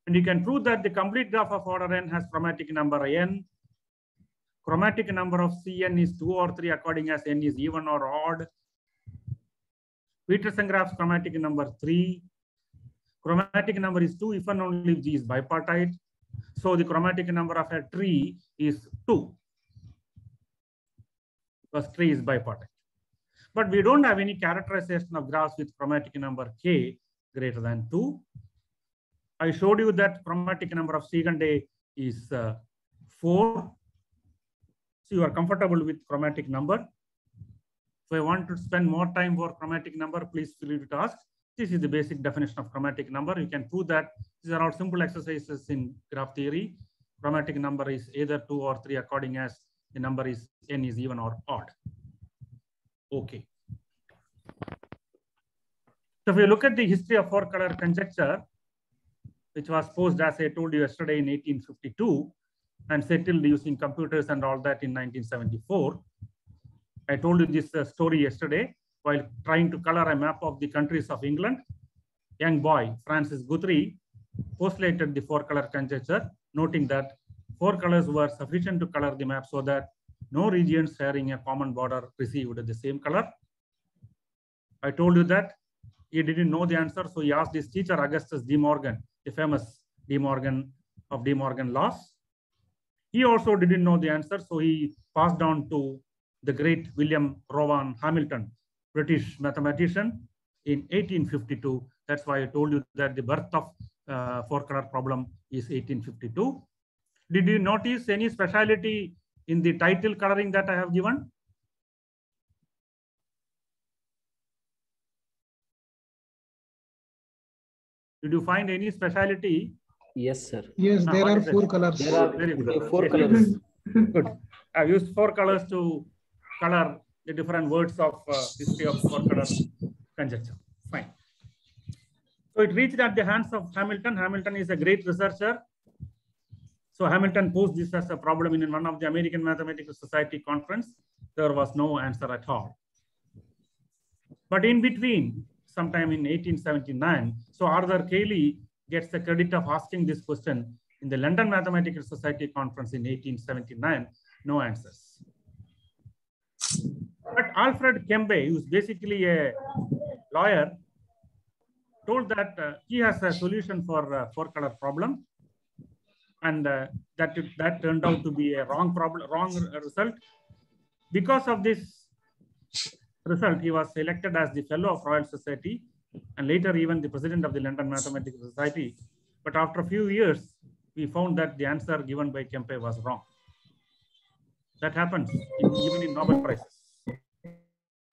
And you can prove that the complete graph of order n has chromatic number n. Chromatic number of Cn is 2 or 3 according as n is even or odd. Peterson graph's chromatic number 3. Chromatic number is 2 if and only if G is bipartite. So the chromatic number of a tree is 2 because tree is bipartite. But we don't have any characterization of graphs with chromatic number K greater than 2. I showed you that chromatic number of Siegenday is 4. So you are comfortable with chromatic number. If I want to spend more time for chromatic number, please feel free to ask. This is the basic definition of chromatic number. You can prove that these are all simple exercises in graph theory. Chromatic number is either 2 or 3 according as the number is n is even or odd. Okay. So if you look at the history of 4-color conjecture, which was posed, as I told you yesterday, in 1852 and settled using computers and all that in 1974. I told you this story yesterday while trying to color a map of the countries of England. Young boy, Francis Guthrie, postulated the 4-color conjecture, noting that 4 colors were sufficient to color the map so that no regions sharing a common border received the same color. I told you that he didn't know the answer, so he asked his teacher, Augustus De Morgan, the famous De Morgan of De Morgan laws. He also didn't know the answer, so he passed on to the great William Rowan Hamilton, British mathematician, in 1852. That's why I told you that the birth of 4-color problem is 1852. Did you notice any speciality in the title coloring that I have given? Did you find any speciality?
Yes, sir.
Yes, there are 4 colors.
There are
Very good.
4 colors.
Good. I've used 4 colors to color the different words of history of 4-color conjecture. Fine. So it reached at the hands of Hamilton. Hamilton is a great researcher. So Hamilton posed this as a problem in one of the American Mathematical Society conference. There was no answer at all. But in between, sometime in 1879, so Arthur Cayley gets the credit of asking this question in the London Mathematical Society conference in 1879. No answers. But Alfred Kempe, who's basically a lawyer, told that he has a solution for 4-color problem, and that turned out to be a wrong result. Because of this result, he was selected as the Fellow of Royal Society and later even the President of the London Mathematical Society. But after a few years, we found that the answer given by Kempe was wrong. That happens even in Nobel Prizes.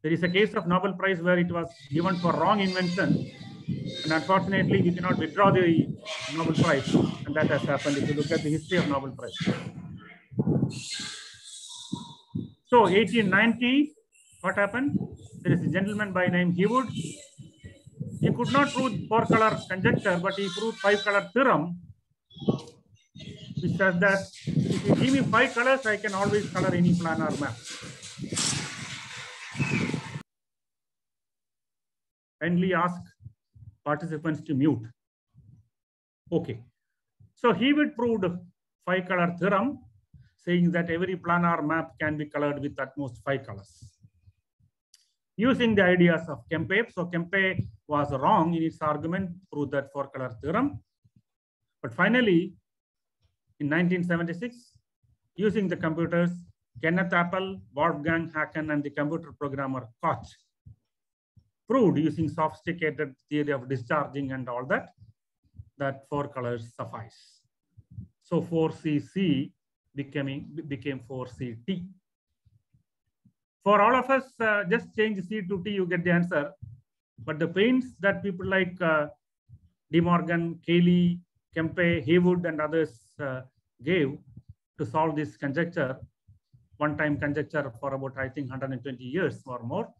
There is a case of Nobel Prize where it was given for wrong invention, and unfortunately we cannot withdraw the Nobel Prize, and that has happened if you look at the history of Nobel Prize. So 1890, what happened? There is a gentleman by name Heawood. He could not prove 4-color conjecture, but he proved 5-color theorem, which says that if you give me 5 colors, I can always color any planar map. Kindly ask participants to mute. Okay. So Heawood proved 5-color theorem, saying that every planar map can be colored with at most 5 colors. Using the ideas of Kempe, so Kempe was wrong in its argument, proved that 4-color theorem. But finally, in 1976, using the computers, Kenneth Appel, Wolfgang Haken, and the computer programmer Koch proved, using sophisticated theory of discharging and all that, that 4 colors suffice. So 4CC became 4CT. For all of us, just change C to T, you get the answer. But the pains that people like De Morgan, Cayley, Kempe, Heawood, and others gave to solve this conjecture, one-time conjecture for about, I think, 120 years or more,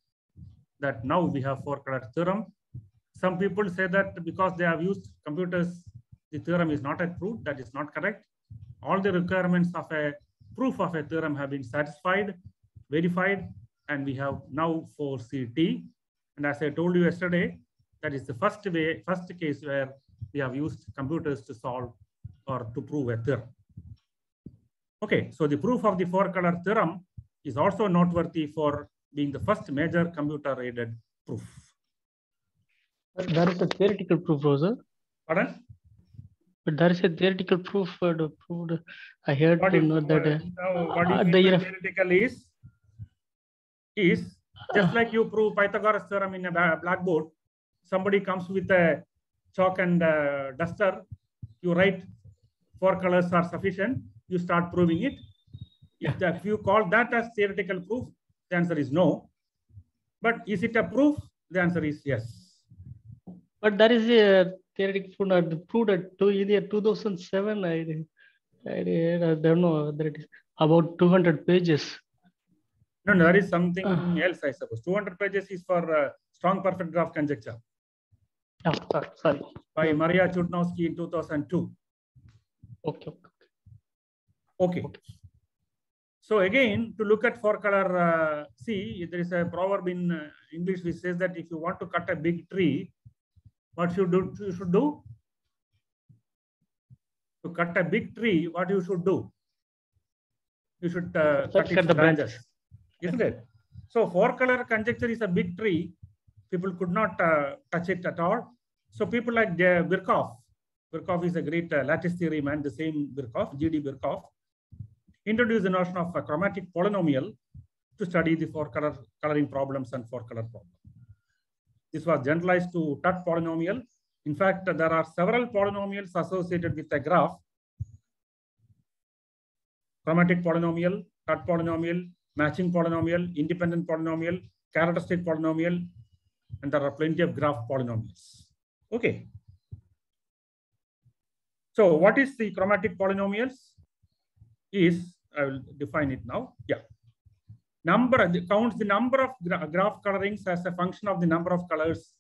that now we have 4-color theorem. Some people say that because they have used computers, the theorem is not yet proved. That is not correct. All the requirements of a proof of a theorem have been satisfied, verified, and we have now 4CT. And as I told you yesterday, that is the first case where we have used computers to solve or to prove a theorem. Okay, so the proof of the 4-color theorem is also noteworthy for being the first major computer-aided proof.
There is a theoretical proof, Rosa.
Pardon?
But there is a theoretical proof proved. I heard to know that.
What do you mean by theoretical is just like you prove Pythagoras theorem in a blackboard. Somebody comes with a chalk and duster. You write 4 colors are sufficient. You start proving it. If you call that as theoretical proof, the answer is no. But is it a proof? The answer is yes.
But there is a theoretical proof proved at 2007. I don't know that it is about 200 pages.
No, there is something else, I suppose. 200 pages is for strong perfect graph conjecture.
Sorry.
by Maria Chudnowski in 2002.
Okay.
Okay. So again, to look at four color, see, there is a proverb in English which says that if you want to cut a big tree, what you should do? To cut a big tree, what you should do? You should cut its branches, isn't it? So four color conjecture is a big tree. People could not touch it at all. So people like Birkhoff is a great lattice theory man, the same Birkhoff, G.D. Birkhoff, introduced the notion of a chromatic polynomial to study the four color coloring problems and four color problems. This was generalized to Tutt polynomial. In fact, there are several polynomials associated with a graph. Chromatic polynomial, Tutt polynomial, matching polynomial, independent polynomial, characteristic polynomial, and there are plenty of graph polynomials. Okay. So what is the chromatic polynomials? I will define it now. Yeah. Counts the number of graph colorings as a function of the number of colors.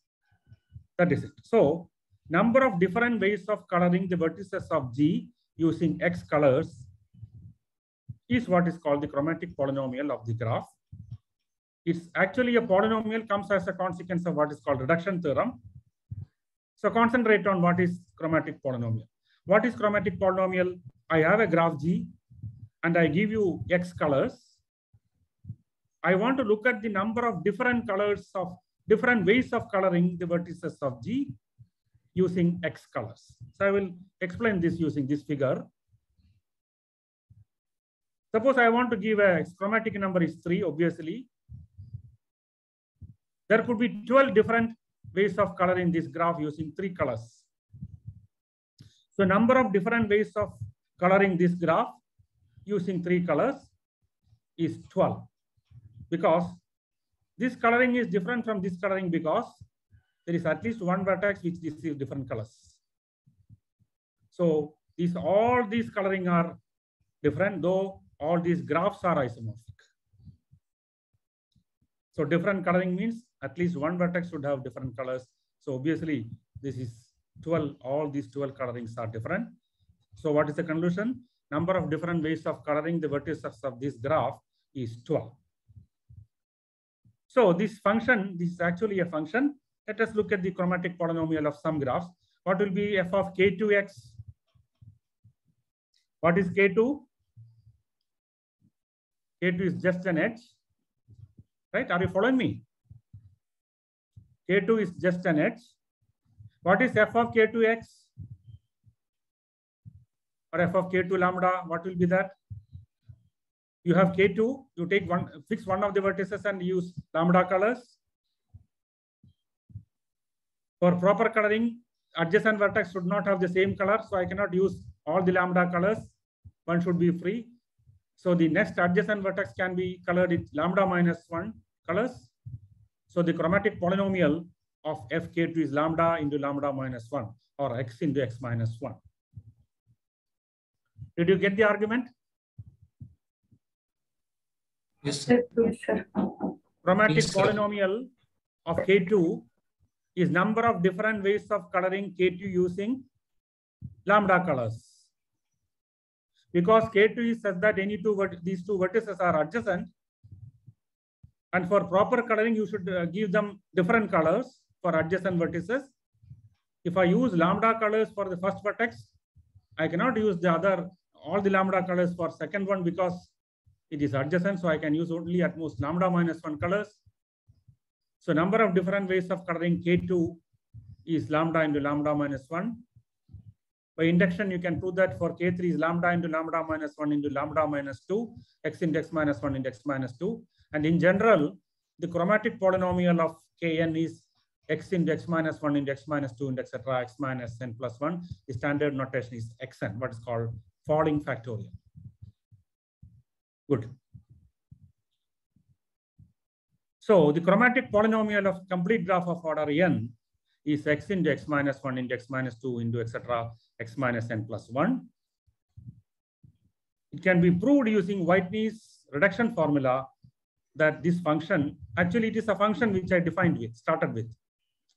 That is it. So number of different ways of coloring the vertices of G using X colors is what is called the chromatic polynomial of the graph. It's actually a polynomial, comes as a consequence of what is called reduction theorem. So concentrate on what is chromatic polynomial. What is chromatic polynomial? I have a graph G and I give you X colors. I want to look at the number of different colors of different ways of coloring the vertices of G using X colors. So I will explain this using this figure. Suppose I want to give a chromatic number is 3, obviously. There could be 12 different ways of coloring this graph using 3 colors. So number of different ways of coloring this graph using 3 colors is 12. Because this coloring is different from this coloring because there is at least one vertex which receives different colors. So all these coloring are different, though all these graphs are isomorphic. So different coloring means at least one vertex should have different colors. So obviously this is 12, all these 12 colorings are different. So what is the conclusion? Number of different ways of coloring the vertices of this graph is 12. So this function, this is actually a function. Let us look at the chromatic polynomial of some graphs. What will be f of k2x? What is k2? K2 is just an edge, right? Are you following me? K2 is just an edge. What is f of k2x? Or f of k2 lambda? What will be that? You have k2, you take fix one of the vertices and use lambda colors. For proper coloring, adjacent vertex should not have the same color, so I cannot use all the lambda colors. One should be free. So the next adjacent vertex can be colored with lambda minus 1 colors. So the chromatic polynomial of fk2 is lambda into lambda minus 1 or x into x minus 1. Did you get the argument?
Yes, sir.
Yes, sir.
Chromatic
Yes, sir.
polynomial of K2 is number of different ways of coloring K2 using lambda colors. Because K2 is such that these two vertices are adjacent, and for proper coloring, you should give them different colors for adjacent vertices. If I use lambda colors for the first vertex, I cannot use all the lambda colors for second one because it is adjacent, so I can use only at most lambda minus 1 colors. So number of different ways of coloring K2 is lambda into lambda minus 1. By induction, you can prove that for K3 is lambda into lambda minus 1 into lambda minus 2, x into x minus 1 into x minus 2. And in general, the chromatic polynomial of Kn is x into x minus 1 into x minus 2 into etc. x minus n plus 1. The standard notation is xn, what is called falling factorial. Good. So the chromatic polynomial of complete graph of order n is x into x minus 1 into x minus 2 into etc. x minus n plus 1. It can be proved using Whitney's reduction formula that this function, actually it is a function which I started with.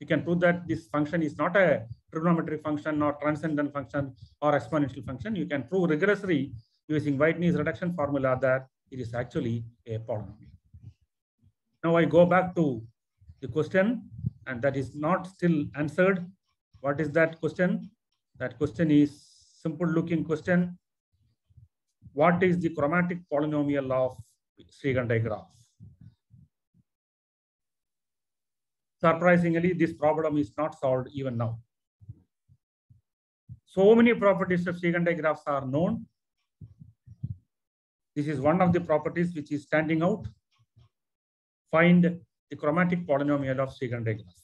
You can prove that this function is not a trigonometric function or transcendent function or exponential function. You can prove rigorously using Whitney's reduction formula that it is actually a polynomial. Now I go back to the question, and that is not still answered. What is that question? That question is simple looking question. What is the chromatic polynomial of Sri-Kandai graph? Surprisingly, this problem is not solved even now. So many properties of Sri-Kandai graphs are known. This is one of the properties which is standing out. Find the chromatic polynomial of Sri-Kandai graph.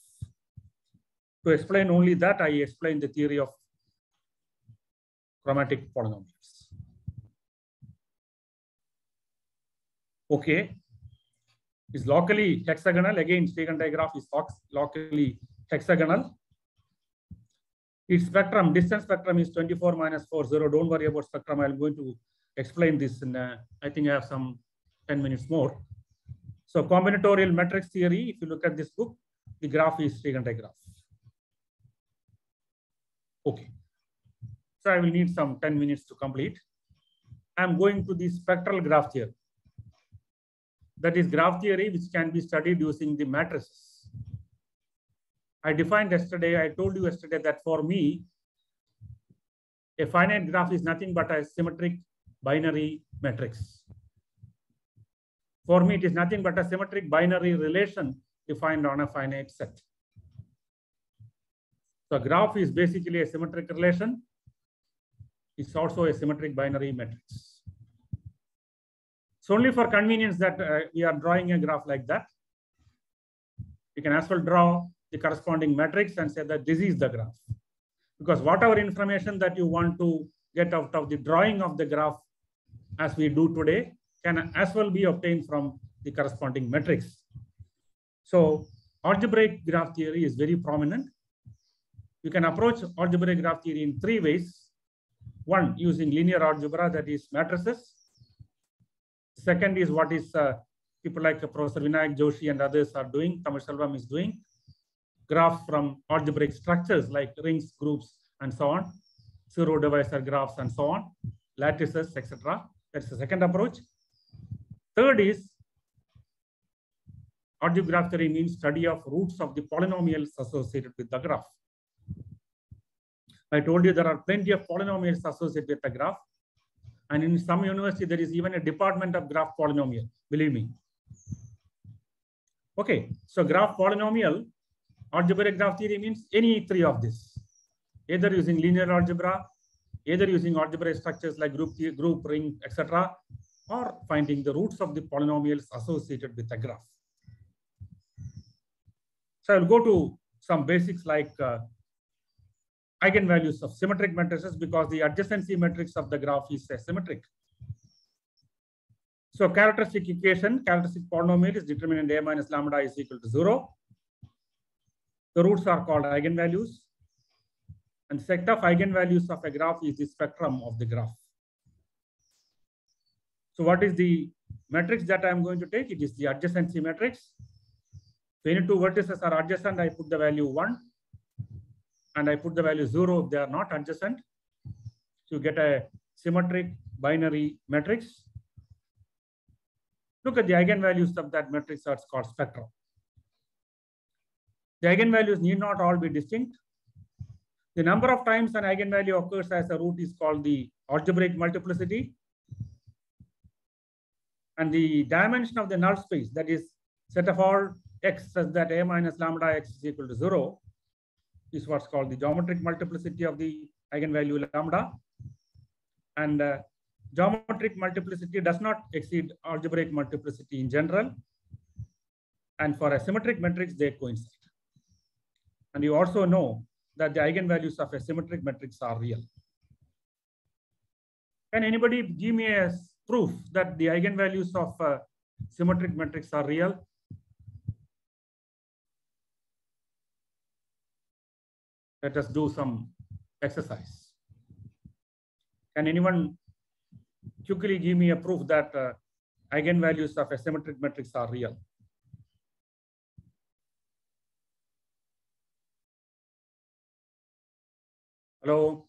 To explain only that, I explain the theory of chromatic polynomials. Okay. Is locally hexagonal. Again, Sri-Kandai graph is locally hexagonal. Its spectrum, distance spectrum is 24 minus 40. Don't worry about spectrum. I'm going to explain this in, I think I have some 10 minutes more. So combinatorial matrix theory, if you look at this book, the graph is Sri-Kandai graph. Okay. So I will need some 10 minutes to complete. I'm going to the spectral graph theory. That is graph theory which can be studied using the matrices. I defined yesterday, I told you yesterday that for me, a finite graph is nothing but a symmetric binary matrix. For me, it is nothing but a symmetric binary relation defined on a finite set. So graph is basically a symmetric relation. It's also a symmetric binary matrix. It's only for convenience that we are drawing a graph like that. You can as well draw the corresponding matrix and say that this is the graph. Because whatever information that you want to get out of the drawing of the graph as we do today can as well be obtained from the corresponding matrix. So algebraic graph theory is very prominent. You can approach algebraic graph theory in three ways. One, using linear algebra, that is matrices. Second is what is people like Professor Vinayak Joshi and others are doing, Thamizselvam is doing. Graphs from algebraic structures like rings, groups, and so on. Zero divisor graphs and so on. Lattices, etc. That's the second approach. Third is algebraic graph theory means study of roots of the polynomials associated with the graph. I told you there are plenty of polynomials associated with the graph. And in some university, there is even a department of graph polynomial, believe me. Okay, so graph polynomial, algebraic graph theory means any three of this. Either using linear algebra, either using algebraic structures like group, ring, etc., or finding the roots of the polynomials associated with a graph. So I will go to some basics like eigenvalues of symmetric matrices, because the adjacency matrix of the graph is symmetric. So characteristic equation, characteristic polynomial is determinant A minus lambda is equal to 0. The roots are called eigenvalues. And set of eigenvalues of a graph is the spectrum of the graph. So what is the matrix that I am going to take? It is the adjacency matrix. So any two vertices are adjacent, I put the value 1. And I put the value 0 if they are not adjacent. So you get a symmetric binary matrix. Look at the eigenvalues of that matrix, that's called spectrum. The eigenvalues need not all be distinct. The number of times an eigenvalue occurs as a root is called the algebraic multiplicity. And the dimension of the null space, that is set of all x such that A minus lambda x is equal to 0, is what's called the geometric multiplicity of the eigenvalue lambda. And geometric multiplicity does not exceed algebraic multiplicity in general. And for a symmetric matrix, they coincide. And you also know that the eigenvalues of a symmetric matrix are real. Can anybody give me a proof that the eigenvalues of a symmetric matrix are real? Let us do some exercise. Can anyone quickly give me a proof that eigenvalues of a symmetric matrix are real? Hello.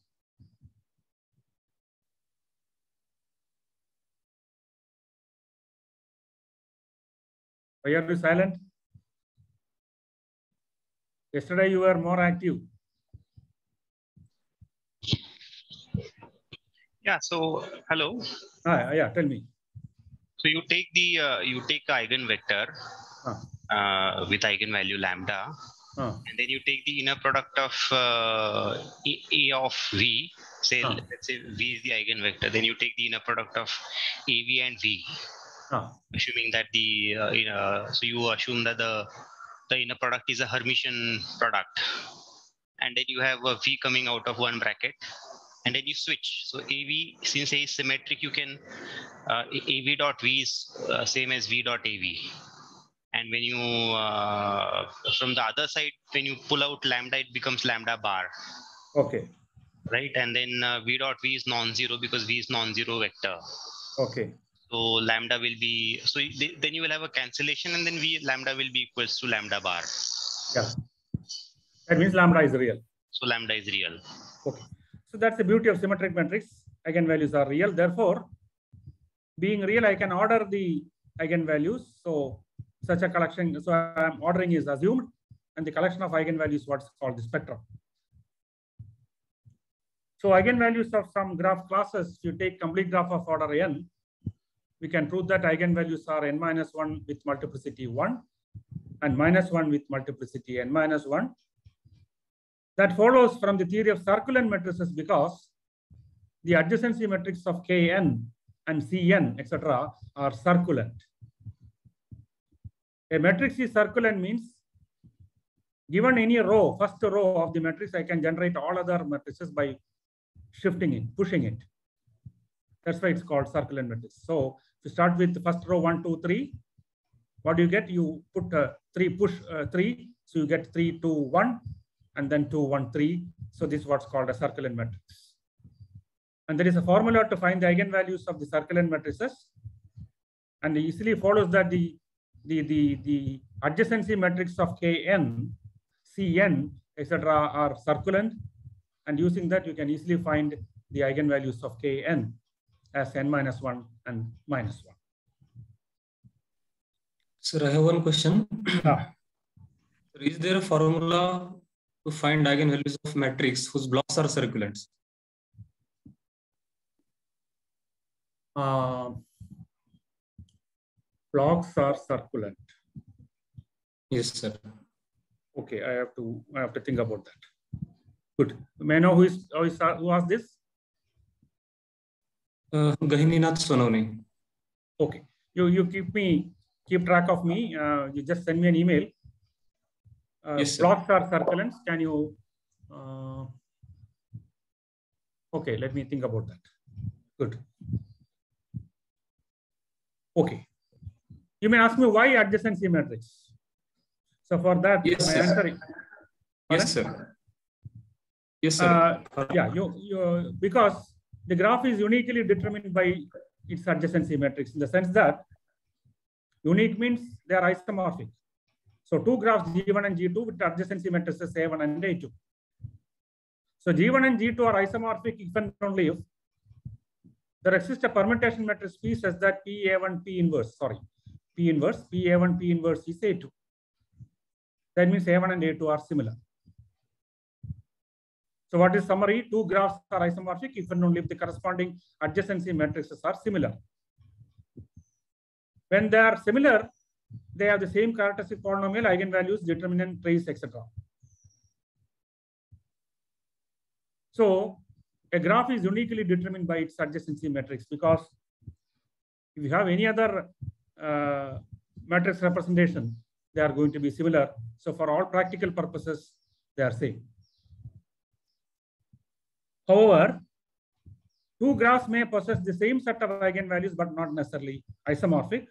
Why are you silent? Yesterday you were more active.
Yeah. So hello.
Yeah, tell me.
So you take the eigenvector with eigenvalue lambda, and then you take the inner product of A of V. Say let's say V is the eigenvector. Then you take the inner product of AV and V, assuming that so you assume that the inner product is a Hermitian product, and then you have a V coming out of one bracket. And then you switch. So AV, since A is symmetric, you can AV dot V is same as V dot AV. And when you from the other side, when you pull out lambda, it becomes lambda bar.
Okay.
Right. And then V dot V is non-zero because V is non-zero vector.
Okay.
So lambda will be, so then you will have a cancellation, and then lambda will be equals to lambda bar.
Yeah. That means lambda is real.
So lambda is real.
Okay. So that's the beauty of symmetric matrix. Eigenvalues are real. Therefore, being real, I can order the eigenvalues. So such a collection, so ordering is assumed, and the collection of eigenvalues is what's called the spectrum. So eigenvalues of some graph classes, if you take complete graph of order n, we can prove that eigenvalues are n-1 with multiplicity 1 and -1 with multiplicity n-1. That follows from the theory of circulant matrices because the adjacency matrix of Kn and Cn, etc., are circulant. A matrix is circulant means given any row, first row of the matrix, I can generate all other matrices by shifting it, pushing it. That's why it's called circulant matrix. So if you start with the first row 1, 2, 3, what do you get? You put 3, push 3, so you get 3, 2, 1. And then 2, 1, 3. So this is what's called a circulant matrix. And there is a formula to find the eigenvalues of the circulant matrices. And it easily follows that the adjacency matrix of Kn, Cn, etc. are circulant. And using that, you can easily find the eigenvalues of Kn as n-1 and -1.
Sir, I have one question. Is there a formula to find eigenvalues of matrix whose blocks are circulants?
Blocks are circulant.
Yes, sir.
Okay, I have to think about that. Good. May I know who asked this?
Gahininath Sononi.
Okay. You keep track of me. You just send me an email.
Yes, sir.
Blocks are circulants. Can you? Okay, let me think about that. Good. Okay. You may ask me why adjacency matrix. So for that,
yes,
my
sir.
answer is.
Yes, sir. Yes, sir.
Yeah, because the graph is uniquely determined by its adjacency matrix in the sense that unique means they are isomorphic. So two graphs G1 and G2 with adjacency matrices A1 and A2. So G1 and G2 are isomorphic if and only if there exists a permutation matrix P such that PA1 P inverse PA1 P inverse is A2. That means A1 and A2 are similar. So what is summary? Two graphs are isomorphic if and only if the corresponding adjacency matrices are similar. When they are similar, they have the same characteristic polynomial, eigenvalues, determinant, trace, etc. So a graph is uniquely determined by its adjacency matrix because if you have any other matrix representation, they are going to be similar. So for all practical purposes, they are same. However, two graphs may possess the same set of eigenvalues, but not necessarily isomorphic.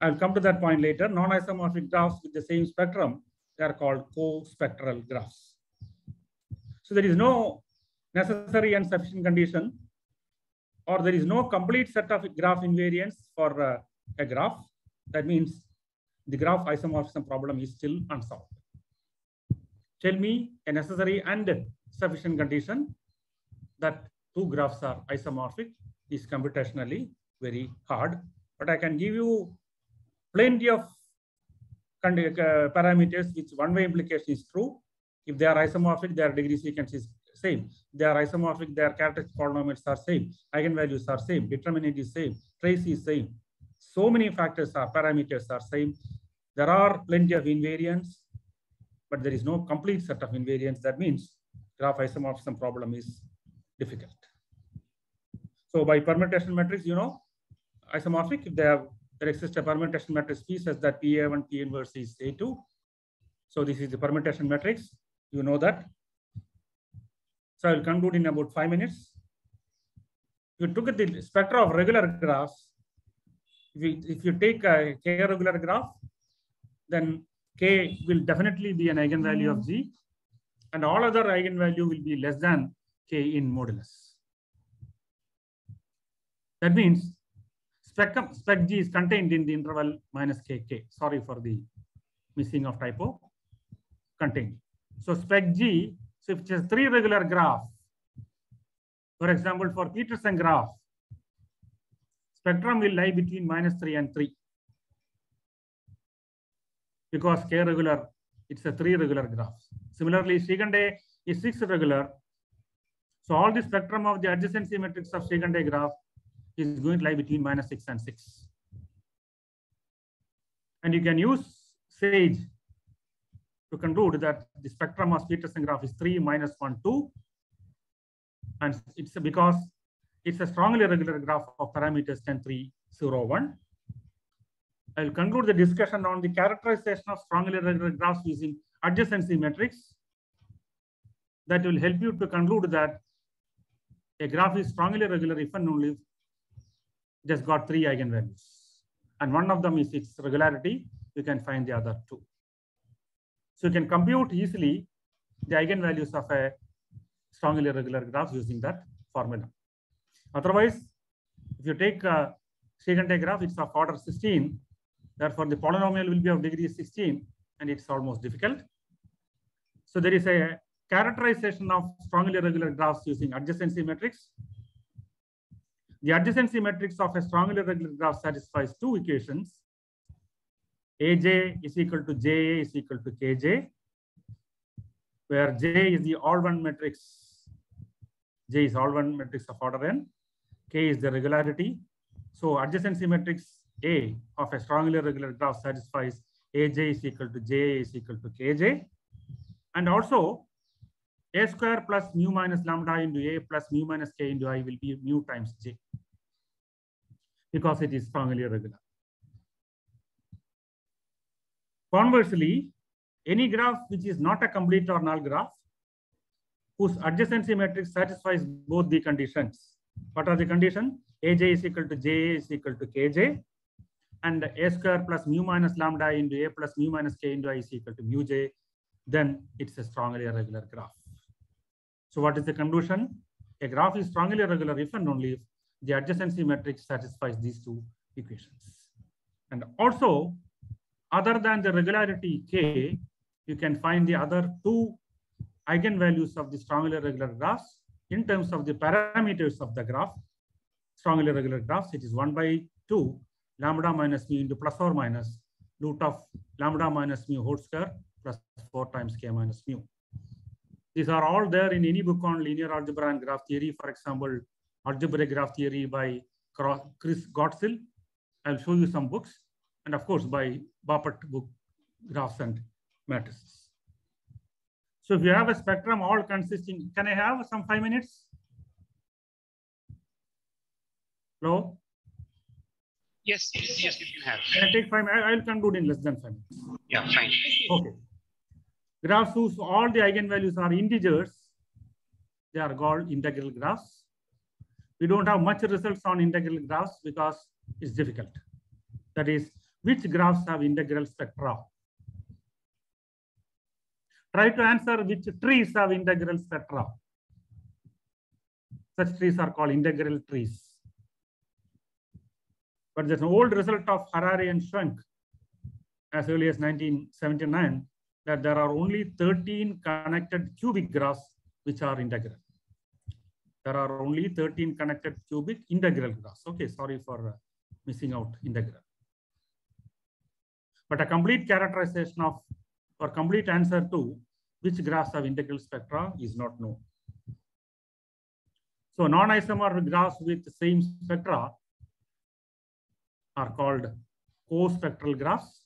I'll come to that point later. Non-isomorphic graphs with the same spectrum, they are called co-spectral graphs. So there is no necessary and sufficient condition, or there is no complete set of graph invariants for a graph. That means the graph isomorphism problem is still unsolved. Tell me a necessary and sufficient condition that two graphs are isomorphic is computationally very hard. But I can give you plenty of parameters which one-way implication is true. If they are isomorphic, their degree sequence is same. They are isomorphic, their characteristic polynomials are same. Eigenvalues are same. Determinant is same. Trace is same. So many factors are parameters are same. There are plenty of invariants, but there is no complete set of invariants. That means graph isomorphism problem is difficult. So by permutation matrix, you know, isomorphic, if there exists a permutation matrix P such that PA1 P inverse is A2. So this is the permutation matrix. You know that. So I will conclude in about 5 minutes. You took at the spectra of regular graphs. If you take a K regular graph, then K will definitely be an eigenvalue of G, and all other eigenvalue will be less than K in modulus. That means spec G is contained in the interval minus KK. Sorry for the missing of typo. Contained. So spec G, so if it is 3 regular graph, for example, for Peterson graph, spectrum will lie between -3 and 3. Because K regular, it's a 3 regular graph. Similarly, Srikhande is 6 regular. So all the spectrum of the adjacency matrix of Srikhande graph is going to lie between -6 and 6. And you can use SAGE to conclude that the spectrum of Peterson graph is 3 -1 2. And it's because it's a strongly regular graph of parameters 10 3 0 1. I'll conclude the discussion on the characterization of strongly regular graphs using adjacency matrix. That will help you to conclude that a graph is strongly regular if and only if it has got 3 eigenvalues. And one of them is its regularity. You can find the other 2. So you can compute easily the eigenvalues of a strongly regular graph using that formula. Otherwise, if you take a Srikhande graph, it's of order 16. Therefore, the polynomial will be of degree 16, and it's almost difficult. So there is a characterization of strongly regular graphs using adjacency matrix. The adjacency matrix of a strongly regular graph satisfies 2 equations. Aj is equal to Ja is equal to Kj, where J is the all-one matrix. J is all-one matrix of order n. K is the regularity. So adjacency matrix A of a strongly regular graph satisfies Aj is equal to Ja is equal to Kj. And also A square plus mu minus lambda into A plus mu minus K into I will be mu times J, because it is strongly regular. Conversely, any graph which is not a complete or null graph, whose adjacency matrix satisfies both the conditions. What are the conditions? Aj is equal to Ja is equal to Kj, and A square plus mu minus lambda into A plus mu minus K into I is equal to mu J, then it's a strongly irregular graph. So what is the conclusion? A graph is strongly irregular if and only if the adjacency matrix satisfies these 2 equations. And also, other than the regularity K, you can find the other 2 eigenvalues of the strongly irregular graphs in terms of the parameters of the graph. Strongly irregular graphs, it is 1/2 lambda minus mu into plus or minus root of lambda minus mu whole square plus 4 times K minus mu. These are all there in any book on linear algebra and graph theory. For example, algebraic graph theory by Chris Gottsill. I'll show you some books. And of course, by Bapat book, Graphs and Matrices. So if you have a spectrum all consisting, can I have some 5 minutes? Hello?
Yes, you can have.
Can I take 5 minutes? I'll conclude in less than 5 minutes.
Yeah, fine.
Okay. Graphs whose all the eigenvalues are integers, they are called integral graphs. We don't have much results on integral graphs because it's difficult. That is, which graphs have integral spectra? Try to answer which trees have integral spectra. Such trees are called integral trees. But there's an old result of Harari and Schwenk as early as 1979 that there are only 13 connected cubic graphs which are integral. There are only 13 connected cubic integral graphs. Okay, sorry for missing out integral. But a complete characterization of or complete answer to which graphs have integral spectra is not known. So non-isomorphic graphs with the same spectra are called co-spectral graphs.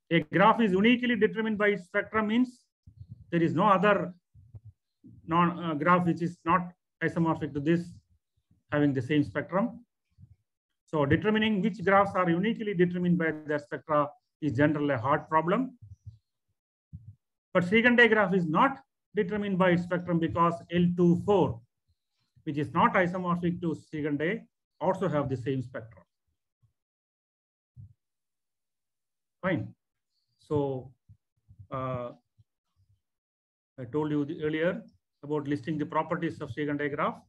A graph is uniquely determined by its spectrum means there is no other graph which is not isomorphic to this having the same spectrum. So determining which graphs are uniquely determined by their spectra is generally a hard problem. But Srikhande graph is not determined by its spectrum because L24, which is not isomorphic to Srikhande, also have the same spectrum. Fine. So I told you earlier about listing the properties of Srikhande graph.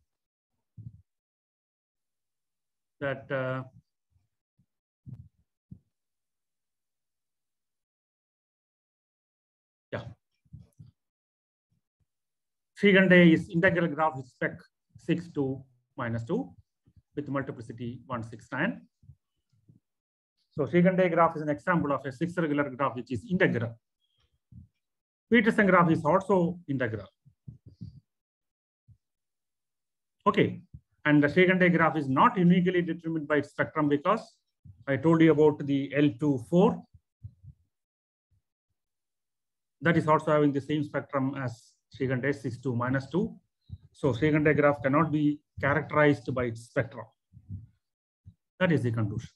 That Srikhande is integral graph with spec 6 to -2 with multiplicity 169. So Srikhande graph is an example of a 6 regular graph which is integral. Peterson graph is also integral. Okay, and the Srikhande graph is not uniquely determined by its spectrum because I told you about the L24. That is also having the same spectrum as Srikhande 6 to -2. So Srikhande graph cannot be characterized by its spectrum. That is the conclusion.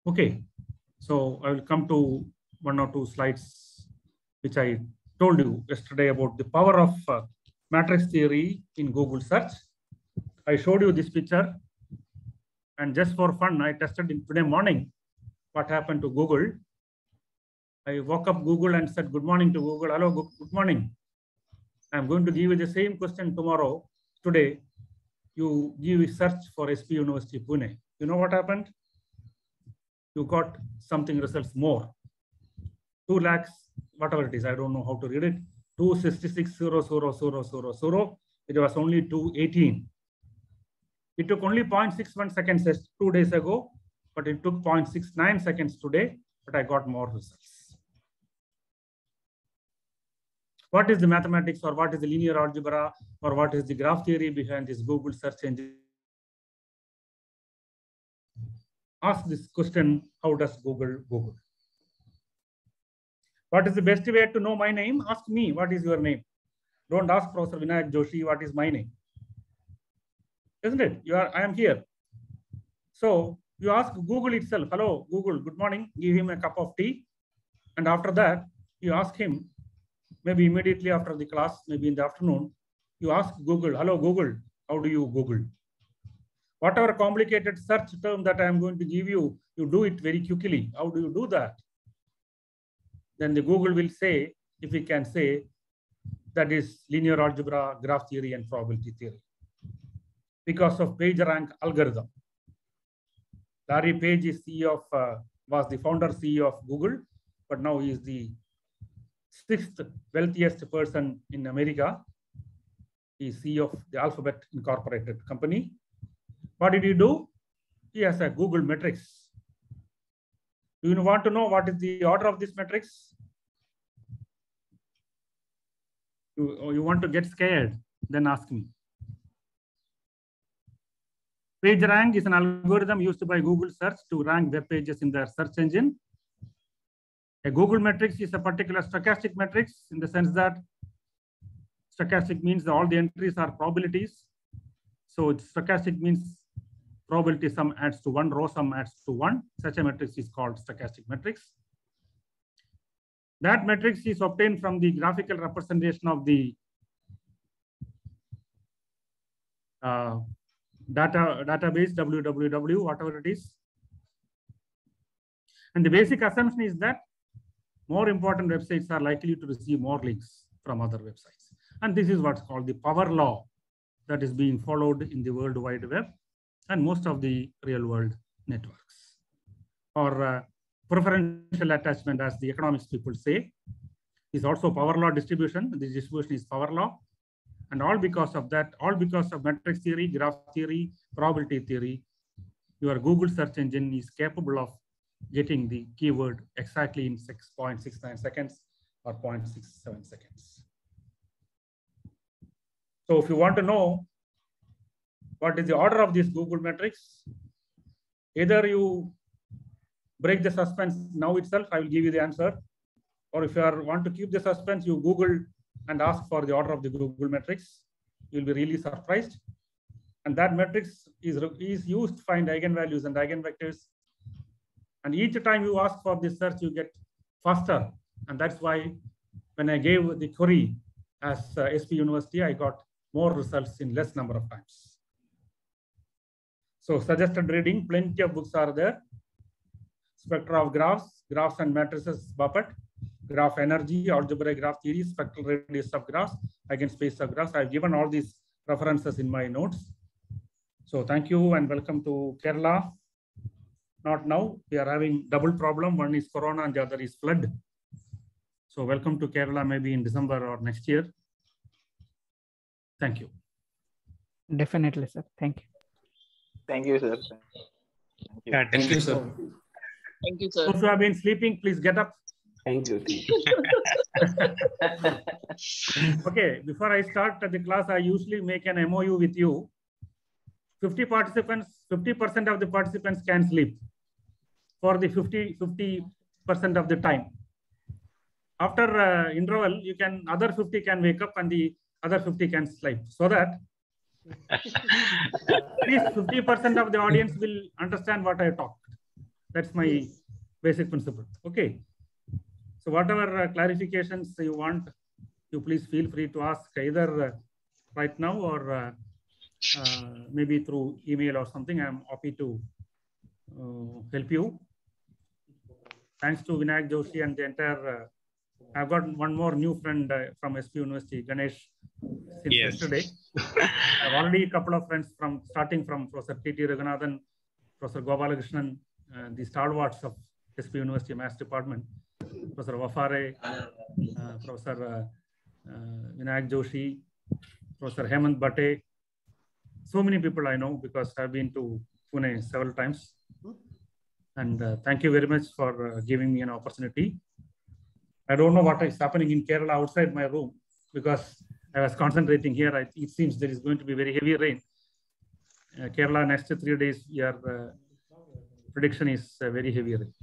Okay, so I will come to 1 or 2 slides which I told you yesterday about the power of matrix theory in Google search. I showed you this picture, and just for fun, I tested it today morning what happened to Google. I woke up Google and said, good morning to Google. Hello, good morning. I'm going to give you the same question tomorrow. Today, you give a search for SP University Pune. You know what happened? You got something results more. 2 lakhs, whatever it is, I don't know how to read it. 266,000,000. It was only 218. It took only 0.61 seconds 2 days ago, but it took 0.69 seconds today, but I got more results. What is the mathematics, or what is the linear algebra, or what is the graph theory behind this Google search engine? Ask this question, how does Google? What is the best way to know my name? Ask me, what is your name? Don't ask Professor Vinayak Joshi, what is my name? Isn't it? I am here. So you ask Google itself, hello, Google, good morning, give him a cup of tea. And after that, you ask him, maybe immediately after the class, maybe in the afternoon, you ask Google, hello, Google, how do you Google? Whatever complicated search term that I am going to give you, you do it very quickly. How do you do that? Then the Google will say, if we can say, that is linear algebra, graph theory, and probability theory. Because of PageRank algorithm. Larry Page is was the founder CEO of Google, but now he is the 6th wealthiest person in America. He is CEO of the Alphabet Incorporated company. What did he do? He has a Google metrics. Do you want to know what is the order of this metrics? You want to get scared? Then ask me. PageRank is an algorithm used by Google search to rank web pages in their search engine. A Google metrics is a particular stochastic matrix in the sense that stochastic means that all the entries are probabilities. So stochastic means probability sum adds to 1, row sum adds to 1. Such a matrix is called stochastic matrix. That matrix is obtained from the graphical representation of the database, www, whatever it is. And the basic assumption is that more important websites are likely to receive more links from other websites. And this is what's called the power law that is being followed in the World Wide Web and most of the real world networks. Or preferential attachment, as the economics people say. is also power law distribution. This distribution is power law. And all because of that, all because of matrix theory, graph theory, probability theory, your Google search engine is capable of getting the keyword exactly in 6.69 seconds or 0.67 seconds. So if you want to know what is the order of this Google matrix, either you break the suspense now itself, I will give you the answer. Or if you want to keep the suspense, you Google and ask for the order of the Google matrix. You'll be really surprised. And that matrix is used to find eigenvalues and eigenvectors. And each time you ask for this search, you get faster. And that's why when I gave the query as SP University, I got more results in less number of times. So suggested reading, plenty of books are there. Spectra of graphs, graphs and matrices, Buffett, graph energy, algebraic graph theory, spectral radius of graphs, eigenspace of graphs. I've given all these references in my notes. So thank you and welcome to Kerala. Not now, we are having double problem. One is Corona and the other is flood. So welcome to Kerala, maybe in December or next year. Thank you.
Definitely, sir. Thank you.
Thank you, sir.
Thank you, thank you, sir.
Thank you, sir.
Those who have been sleeping, please get up.
Thank you.
Okay, before I start the class, I usually make an MOU with you. 50 participants, 50% of the participants can sleep for the 50% of the time. After interval, you can, other 50 can wake up and the other 50 can sleep, so that at least 50% of the audience will understand what I talked. That's my basic principle. Okay. So whatever clarifications you want, you please feel free to ask either right now or maybe through email or something. I'm happy to help you. Thanks to Vinayak Joshi and the entire. I've got one more new friend from SP University, Ganesh, since yesterday. I've already a couple of friends from starting from Professor T.T. Raghunathan, Professor Gopalakrishnan, the stalwarts of SP University Maths Department, Professor Wafare, Professor Vinayak Joshi, Professor Hemant Bhatte. So many people I know because I've been to Pune several times. And thank you very much for giving me an opportunity. I don't know what is happening in Kerala outside my room because I was concentrating here. It seems there is going to be very heavy rain. Kerala next 3 days, your prediction is very heavy rain.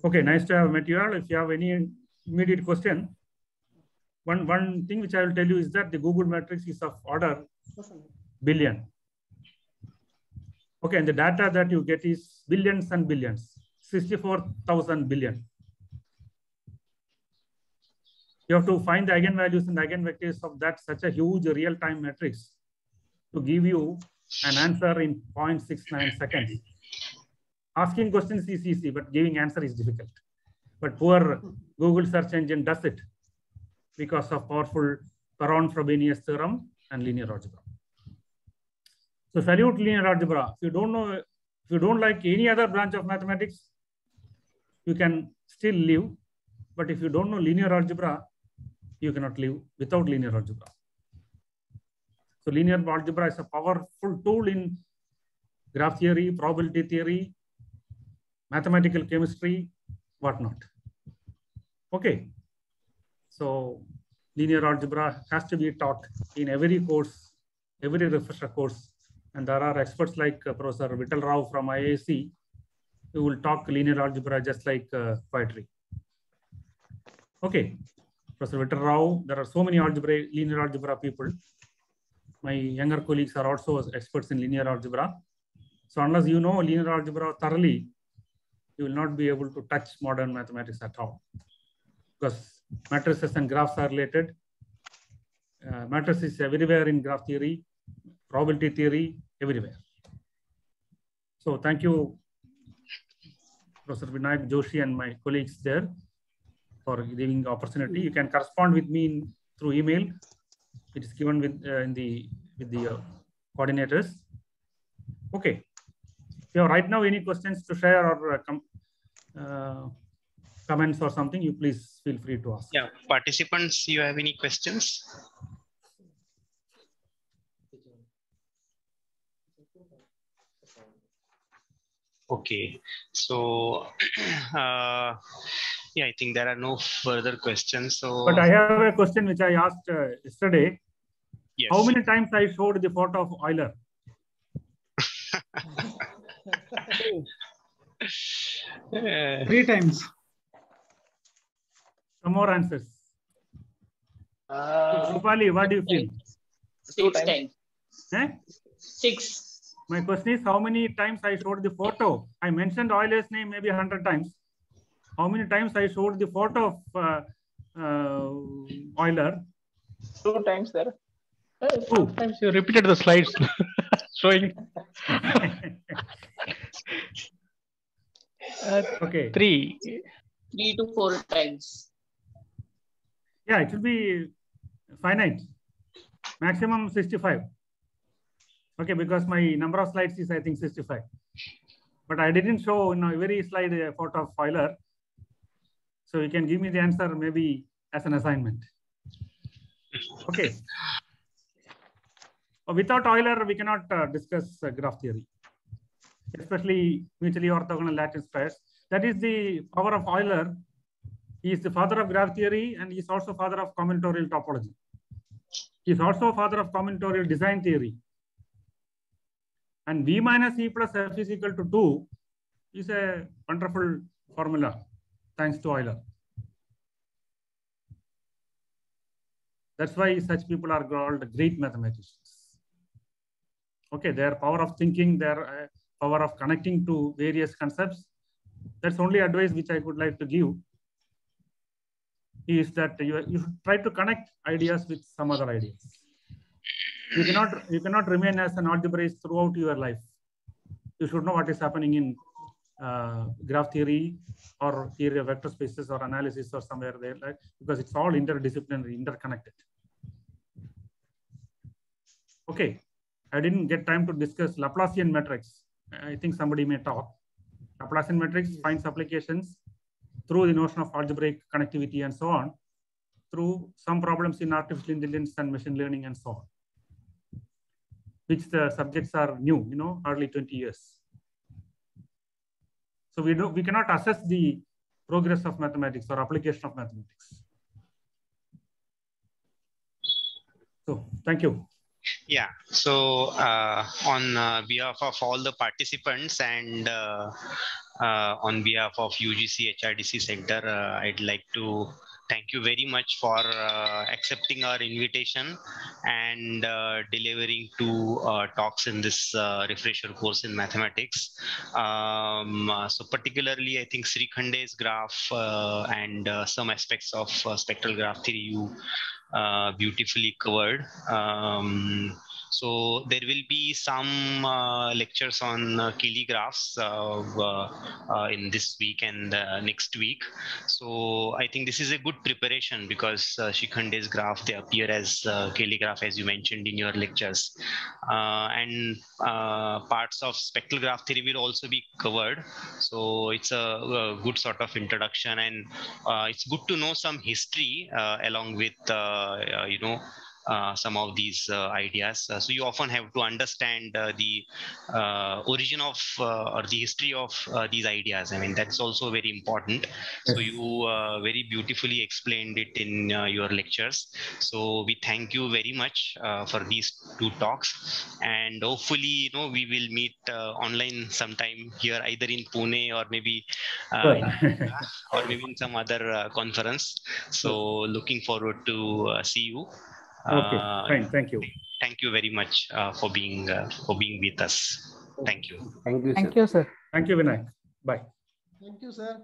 Okay, nice to have met you all. If you have any immediate question, one thing which I will tell you is that the Google matrix is of order billion. Okay, and the data that you get is billions and billions, 64,000 billion. You have to find the eigenvalues and eigenvectors of that such a huge real-time matrix to give you an answer in 0.69 seconds. Asking questions is easy, but giving answer is difficult. But poor Google search engine does it because of powerful Perron-Frobenius theorem and linear algebra. So salute linear algebra. If you don't know, if you don't like any other branch of mathematics, you can still live. But if you don't know linear algebra, you cannot live without linear algebra. So linear algebra is a powerful tool in graph theory, probability theory, mathematical chemistry, whatnot. Okay. So linear algebra has to be taught in every course, every refresher course. And there are experts like Professor Vittal Rao from IISc who will talk linear algebra just like poetry. Okay. Professor Vittal Rao, there are so many linear algebra people. My younger colleagues are also experts in linear algebra. So unless you know linear algebra thoroughly, you will not be able to touch modern mathematics at all. Because matrices and graphs are related. Matrices everywhere in graph theory, probability theory, everywhere. So thank you, Professor Vinayak Joshi and my colleagues there for giving the opportunity. You can correspond with me through email. It is given with the coordinators. Okay. If you have right now any questions to share or comments or something, you please feel free to ask.
Yeah, participants, you have any questions? Okay, so yeah, I think there are no further questions. So,
but I have a question which I asked yesterday.
Yes.
How many times I showed the photo of Euler?
3 times.
Some more answers. Rupali, what do you feel?
6 times.
Eh?
6.
My question is, how many times I showed the photo? I mentioned Euler's name maybe 100 times. How many times I showed the photo of Euler?
2 times, sir.
Sometimes you repeated the slides showing.
Okay.
3
to 4 times.
Yeah, it will be finite. Maximum 65. Okay, because my number of slides is, I think, 65. But I didn't show in every slide a photo of Euler. So you can give me the answer maybe as an assignment. Okay. Without Euler, we cannot discuss graph theory, especially mutually orthogonal lattice pairs. That is the power of Euler. He is the father of graph theory, and he is also father of combinatorial topology. He is also father of combinatorial design theory. And V minus E plus F is equal to 2 is a wonderful formula, thanks to Euler. That's why such people are called great mathematicians. Okay, their power of thinking, their power of connecting to various concepts. That's only advice which I would like to give. Is that you should try to connect ideas with some other ideas. You cannot remain as an algebraist throughout your life. You should know what is happening in graph theory or theory of vector spaces or analysis or somewhere there, like, because it's all interdisciplinary, interconnected. Okay, I didn't get time to discuss Laplacian matrix. I think somebody may talk. Laplacian matrix finds applications through the notion of algebraic connectivity and so on, through some problems in artificial intelligence and machine learning and so on, which the subjects are new, early 20 years. So we cannot assess the progress of mathematics or application of mathematics. So thank you.
Yeah, so on behalf of all the participants and on behalf of UGC HRDC Center, I'd like to thank you very much for accepting our invitation and delivering 2 talks in this refresher course in mathematics. So particularly, I think Srikhande's graph and some aspects of spectral graph theory you beautifully covered. So there will be some lectures on Cayley graphs in this week and next week. So I think this is a good preparation because Srikhande's graph, they appear as Cayley graph, as you mentioned in your lectures. And parts of spectral graph theory will also be covered. So it's a good sort of introduction, and it's good to know some history along with some of these ideas. So you often have to understand the origin of or the history of these ideas. I mean, that's also very important. So you very beautifully explained it in your lectures. So we thank you very much for these 2 talks, and hopefully, we will meet online sometime here, either in Pune or maybe in some other conference. So looking forward to see you.
Okay, fine. Thank you.
Thank you very much for being with us. Thank you.
Thank you, sir.
Thank you, Vinayak. Bye.
Thank you, sir.